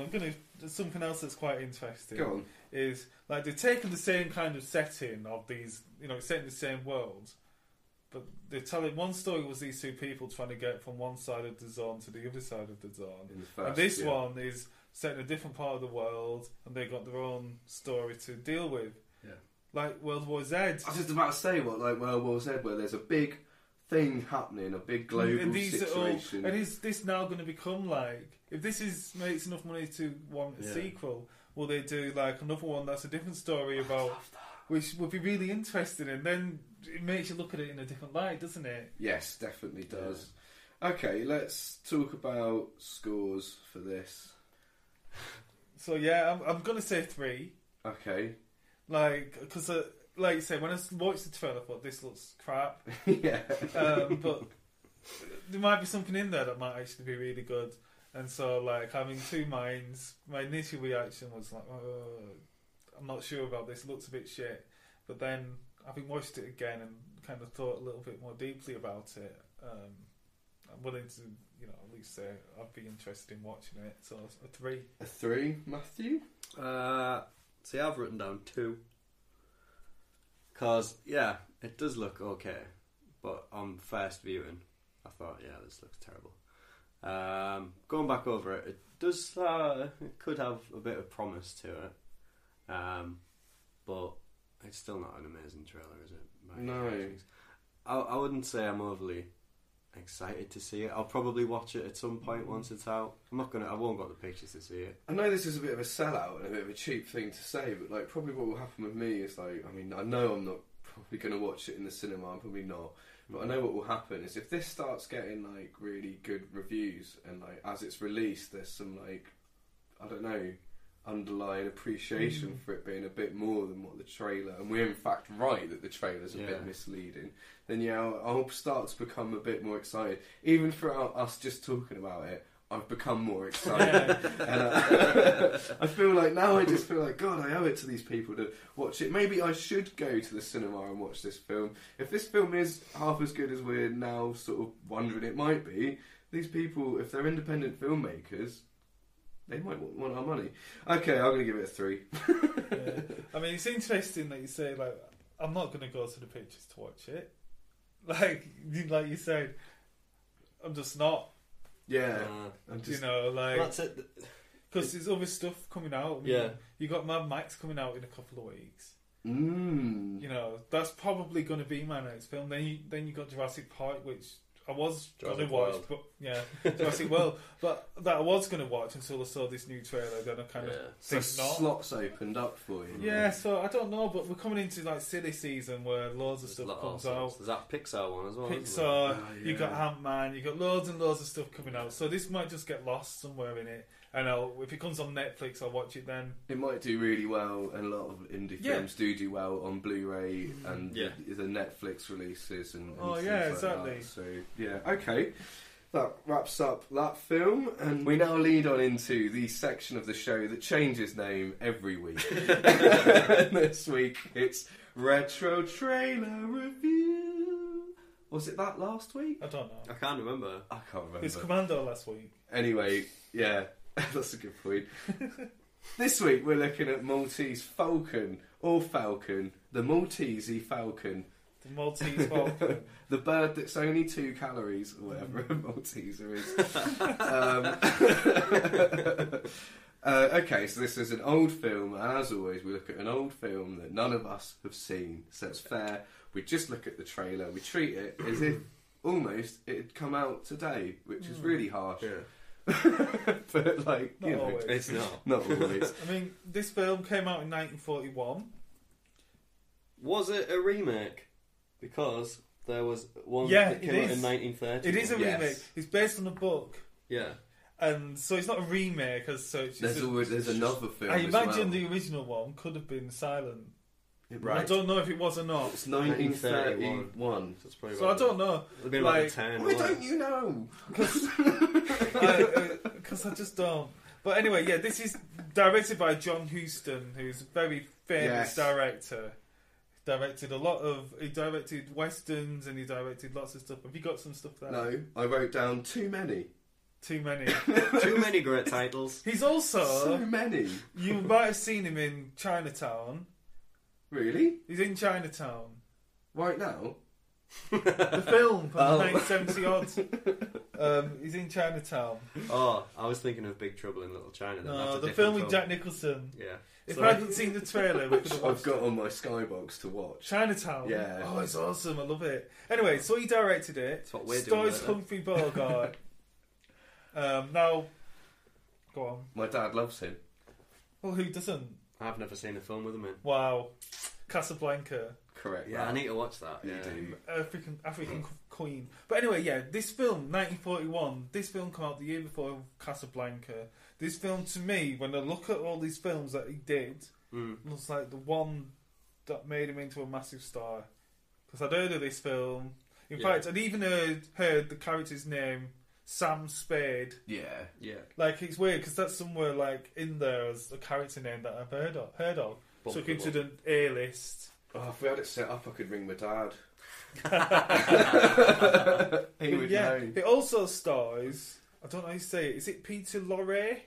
something else that's quite interesting. Go on. Is like they've taken the same kind of setting of these, it's set in the same world, but they're telling one story was these two people trying to get from one side of the zone to the other side of the zone, and this one is set in a different part of the world, and they got their own story to deal with. Yeah, like World War Z. I was just about to say like World War Z, where there's a big thing happening, a big global situation. And is this now going to become like, if this makes enough money to want a sequel? Will they do like another one that's a different story about, which would be really interesting, and then it makes you look at it in a different light, doesn't it? Yes, definitely does. Okay, let's talk about scores for this. So yeah, I'm going to say 3. Okay. Like, because like you say, when I watched the trailer, I thought this looks crap. Yeah. But there might be something in there that might actually be really good. And so, like, having two minds, my initial reaction was like, I'm not sure about this, it looks a bit shit. But then, having watched it again and kind of thought a little bit more deeply about it, I'm willing to, at least say I'd be interested in watching it. So, a 3. A 3, Matthew? See, I've written down 2. Because, it does look okay. But on first viewing, I thought, this looks terrible. Going back over it, it does. It could have a bit of promise to it, but it's still not an amazing trailer, is it? No. I wouldn't say I'm overly excited to see it. I'll probably watch it at some point once it's out. I won't got the pictures to see it. I know this is a bit of a sellout and a bit of a cheap thing to say, but like probably what will happen with me is I know I'm not probably going to watch it in the cinema. I'm probably not. But I know what will happen is if this starts getting like really good reviews and like as it's released there's some like, I don't know, underlying appreciation for it being a bit more than what the trailer, and we're in fact right that the trailer's a bit misleading, then I'll start to become a bit more excited. Even throughout us just talking about it, I've become more excited. And I feel like now I just feel like, God, I owe it to these people to watch it. Maybe I should go to the cinema and watch this film. If this film is half as good as we're now sort of wondering it might be, these people, if they're independent filmmakers, they might want our money. Okay, I'm going to give it a 3. I mean, it's interesting that you say, like, I'm not going to go to the pictures to watch it. Like you said, I'm just not. Yeah, I'm just, like that's it. Because there's other stuff coming out. I mean, you got Mad Max coming out in a couple of weeks. That's probably going to be my next film. Then you got Jurassic Park, which I was going to watch, but Jurassic World, but that I was going to watch until I saw this new trailer. Then I kind of so slots opened up for you. Yeah, so I don't know, but we're coming into like silly season where loads of stuff comes out. There's that Pixar one as well. Pixar, you got Ant-Man, you got loads and loads of stuff coming out. So this might just get lost somewhere in it. And if it comes on Netflix, I'll watch it then. It might do really well, and a lot of indie films do well on Blu-ray and the Netflix releases and things exactly. Like that. So okay, that wraps up that film, and we now lead on into the section of the show that changes name every week. This week it's Retro Trailer Review. Was it that last week? I don't know. I can't remember. It's Commando last week. Anyway, that's a good point. This week we're looking at Maltese Falcon, or Falcon, the Maltese Falcon, The Maltese Falcon. The bird that's only 2 calories, or whatever a Malteser is. Okay, so this is an old film, and as always, we look at an old film that none of us have seen, so it's fair. We just look at the trailer, we treat it as if almost it had come out today, which is really harsh. Yeah. But, like, not always. It's not. Not always. I mean, this film came out in 1941. Was it a remake? Because there was one Yeah, that came out in 1930. It is a remake. It's based on a book. Yeah. And so it's not a remake as such. There's another film. I imagine the original one could have been silent. Right. I don't know if it was or not. It's 1931. So I don't know. It'd been like 10. Why don't you know? Because I just don't. But anyway, yeah, this is directed by John Huston, who's a very famous director. He directed westerns and he directed lots of stuff. Have you got some stuff there? No, I wrote down too many. Too many. Too many great titles. He's also... So many. You might have seen him in Chinatown. Really? He's in Chinatown. Right now? The film from 1970-odd. He's in Chinatown. Oh, I was thinking of Big Trouble in Little China. No, the film with Jack Nicholson. Yeah. If I hadn't seen the trailer, we could have watched I've got on my Skybox to watch. Chinatown? Yeah. Oh, it's awesome. I love it. Anyway, so he directed it. That's what we're Stars doing. Humphrey Bogart. Now, go on. My dad loves him. Well, who doesn't? I've never seen a film with him in. Wow. Casablanca. Correct. Yeah, I need to watch that. You Yeah. do. African Queen. But anyway, yeah, this film, 1941, this film came out the year before Casablanca. This film, to me, when I look at all these films that he did, looks like the one that made him into a massive star. Because I'd heard of this film. In fact, I'd even heard the character's name, Sam Spade. Yeah. Like, it's weird, because that's somewhere, like, in there as a character name that I've heard of. Took into the A-list. Oh, if we had it set up, I could ring my dad. He would know. It also stars, I don't know how you say it, is it Peter Lorre?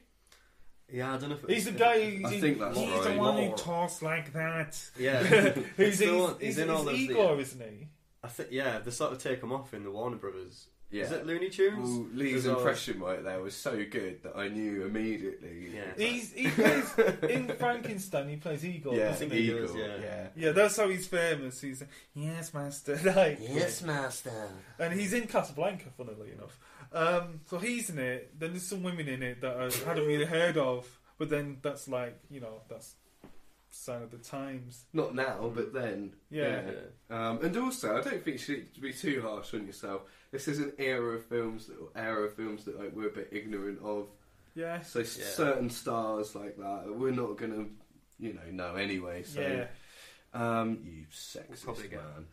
Yeah, I don't know if he's the guy who's I think that's he's right. the one who talks like that. Yeah. He's in all those. Igor, isn't he? I think, yeah, they sort of take him off in the Warner Brothers. Yeah. Is it Looney Tunes? Well, Lee's impression right there was so good that I knew immediately. Yeah. He plays in Frankenstein. He plays Igor. Yeah, doesn't he? Igor. Yeah, that's how he's famous. He's yes, master. Like, yes, master. And he's in Casablanca, funnily enough. So he's in it. Then there's some women in it that I hadn't really heard of. But then that's like, that's sign of the times. Not now, but then. Yeah. And also, I don't think you should be too harsh on yourself. This is an era of films that like, we're a bit ignorant of. Yeah. So certain stars like that, we're not going to, know anyway. So, you sexist man.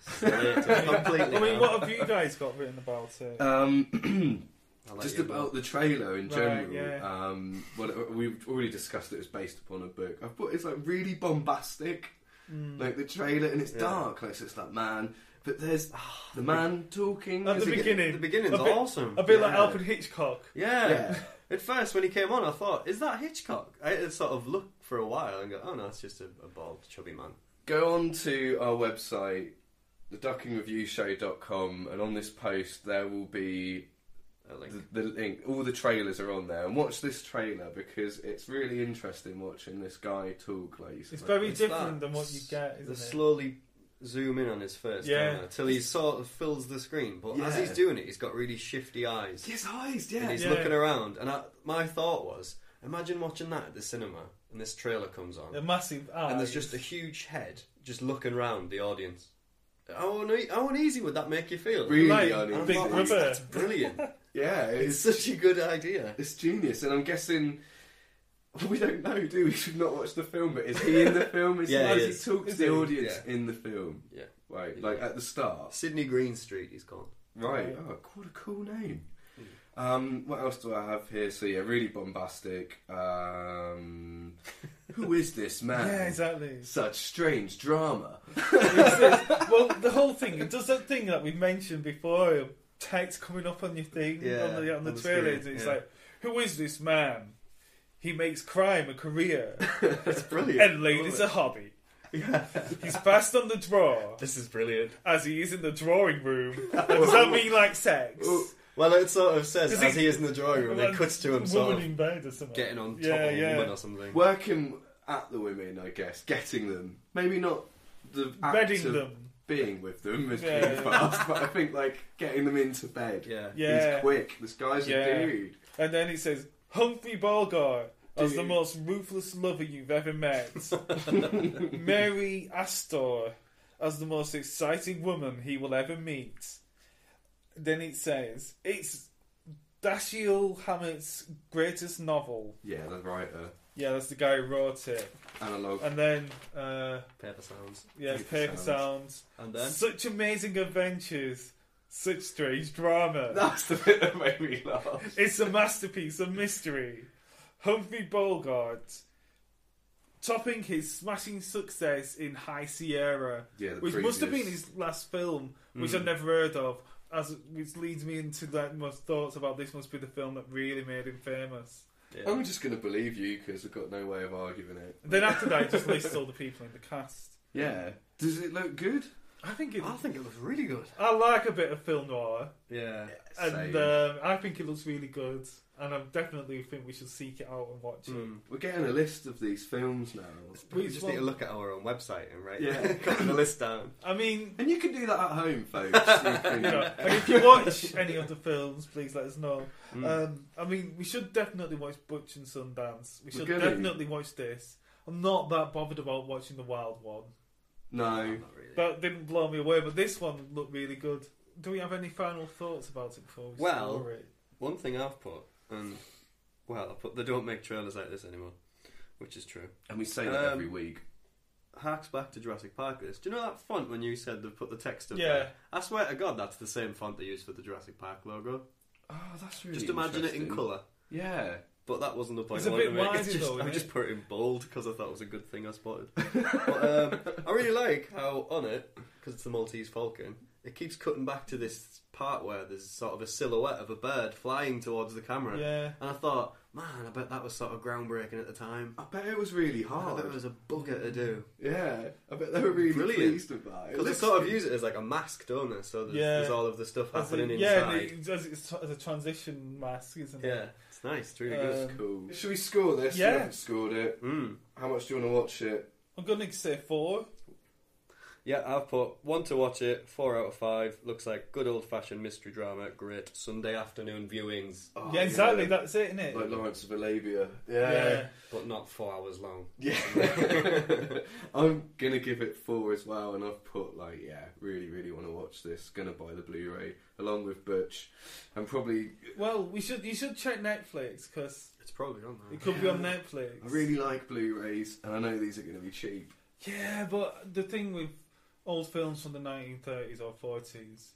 Completely. I mean, what have you guys got written about it? Just about the trailer in general. Yeah. Well, we've already discussed it was based upon a book. I thought it's like really bombastic, like the trailer, and it's dark. Like, so it's like but there's the man talking at the beginning. The beginning's awesome. A bit like Alfred Hitchcock. Yeah. At first, when he came on, I thought, "Is that Hitchcock?" I had to sort of look for a while and go, "Oh no, it's just a bald, chubby man." Go on to our website, theduckingreviewshow.com, and on this post there will be the link. All the trailers are on there, and watch this trailer because it's really interesting watching this guy talk. It's very different than what you get, isn't it? Slowly zoom in on his face, till he sort of fills the screen. But as he's doing it, he's got really shifty eyes. His eyes, and he's looking around. And my thought was, imagine watching that at the cinema, and this trailer comes on, a massive eyes, and there's just a huge head just looking around the audience. How uneasy would that make you feel? Really uneasy. Big rubber. That's brilliant. Yeah, it's such a good idea. It's genius, and I'm guessing we don't know, do we? Should not watch the film, but is he in the film? Is he talks to the audience in the film? Yeah, right. Like at the start. Sydney Greenstreet, he's called. Right. Oh, what a cool name. What else do I have here? So really bombastic. Who is this man? Yeah, exactly. Such strange drama. Well, the whole thing, it does that thing that we mentioned before. Text coming up on your thing on the trailer. It's like, who is this man? He makes crime a career. It's brilliant. And ladies a hobby. Yeah. He's fast on the draw. This is brilliant. As he is in the drawing room. Does that mean like sex? Well, it sort of says as he is in the drawing room, then cuts to him sort of in bed or something. Getting on top of a woman or something. Working at the women, I guess, getting them. Maybe not the act bedding of them. Being with them is pretty fast, but I think like getting them into bed. He's quick. This guy's a dude. And then he says, Humphrey Bogart as the most ruthless lover you've ever met. Mary Astor as the most exciting woman he will ever meet. Then it says, it's Dashiell Hammett's greatest novel. Yeah, the writer. Yeah, that's the guy who wrote it. Analog. And then... Paper Sounds. Yeah, Paper Sounds. And then? Such amazing adventures. Such strange drama. That's the bit that made me laugh. It's a masterpiece of mystery. Humphrey Bogart, topping his smashing success in High Sierra, which must have been his last film, which I've never heard of, which leads me into like my thoughts about this must be the film that really made him famous. Yeah. I'm just going to believe you because I've got no way of arguing it. Then after that, it just lists all the people in the cast. Yeah. Does it look good? I think it looks really good. I like a bit of film noir. Yeah. And I think it looks really good. And I definitely think we should seek it out and watch it. We're getting a list of these films now. We just need to look at our own website and copy the list down. I mean... And you can do that at home, folks. And if you watch any of the films, please let us know. I mean, we should definitely watch Butch and Sundance. We should definitely watch this. I'm not that bothered about watching the Wild One. No. Not really. That didn't blow me away, but this one looked really good. Do we have any final thoughts about it before we score it? One thing I've put... they don't make trailers like this anymore, which is true. And we say that every week. Harks back to Jurassic Park. Do you know that font when you said they've put the text up there? I swear to God, that's the same font they used for the Jurassic Park logo. Oh, that's really Just imagine it in colour. Yeah. But that wasn't the point. It's a bit wider though, I just put it in bold because I thought it was a good thing I spotted. But, I really like how on it, because it's the Maltese Falcon, it keeps cutting back to this part where there's sort of a silhouette of a bird flying towards the camera. Yeah. And I thought, man, I bet that was sort of groundbreaking at the time. I bet it was really hard. I bet it was a bugger to do. Yeah. I bet they were really pleased with that. Because they sort of use it as like a mask, don't they? So there's all of the stuff happening inside. Yeah, it's as a transition mask, isn't it? Yeah. It's nice. It's really good. It's cool. Should we score this? Yeah. We haven't scored it. How much do you want to watch it? I'm going to say 4. Yeah, I've put 1 to watch it, 4 out of 5. Looks like good old-fashioned mystery drama. Great Sunday afternoon viewings. Oh, yeah, exactly. Yeah. That's it, isn't it? Like Lawrence of Arabia. Yeah. But not 4 hours long. Yeah. I'm going to give it 4 as well, and I've put, really, really want to watch this. Going to buy the Blu-ray, along with Butch. And probably... Well, you should check Netflix, because... It's probably on there. It could be on Netflix. I really like Blu-rays, and I know these are going to be cheap. Yeah, but the thing with old films from the 1930s or 40s,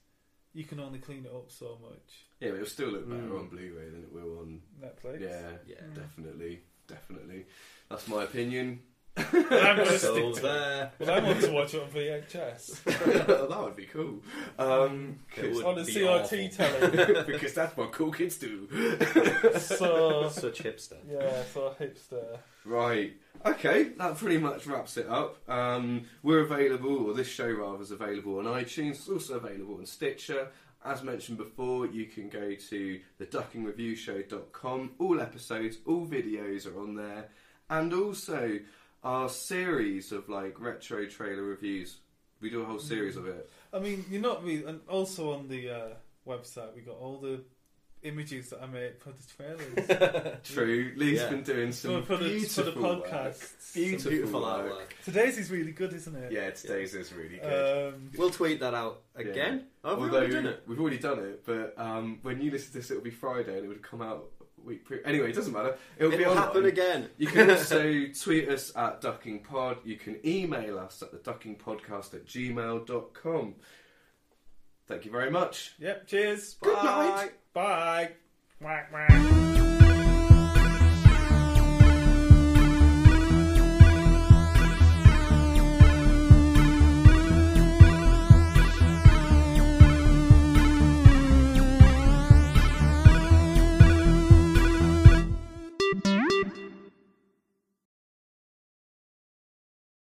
you can only clean it up so much. Yeah, but it'll still look better on Blu-ray than it will on Netflix. Yeah, definitely. That's my opinion. I'm going to stick to there. Well, I want to watch it on VHS. That would be cool. On a CRT telly. Because that's what cool kids do. Such hipster. Yeah, so hipster. Right. Okay, that pretty much wraps it up. We're available, or this show rather is available on iTunes. It's also available on Stitcher. As mentioned before, you can go to theduckingreviewshow.com. All episodes, all videos are on there. And also our series of retro trailer reviews. We do a whole series of it. I mean, you're not really... And also on the website, we got all the images that I made for the trailers. True. Lee's been doing some beautiful for the podcast. Beautiful work. Today's is really good, isn't it? Yeah, today's is really good. We'll tweet that out again. Yeah. We've already done it. We've already done it, but when you listen to this, it'll be Friday and it would come out week anyway, it doesn't matter. It'll happen again. You can also tweet us at DuckingPod. You can email us at theduckingpodcast@gmail.com. Thank you very much. Yep, cheers. Good night. Bye. Quack, quack.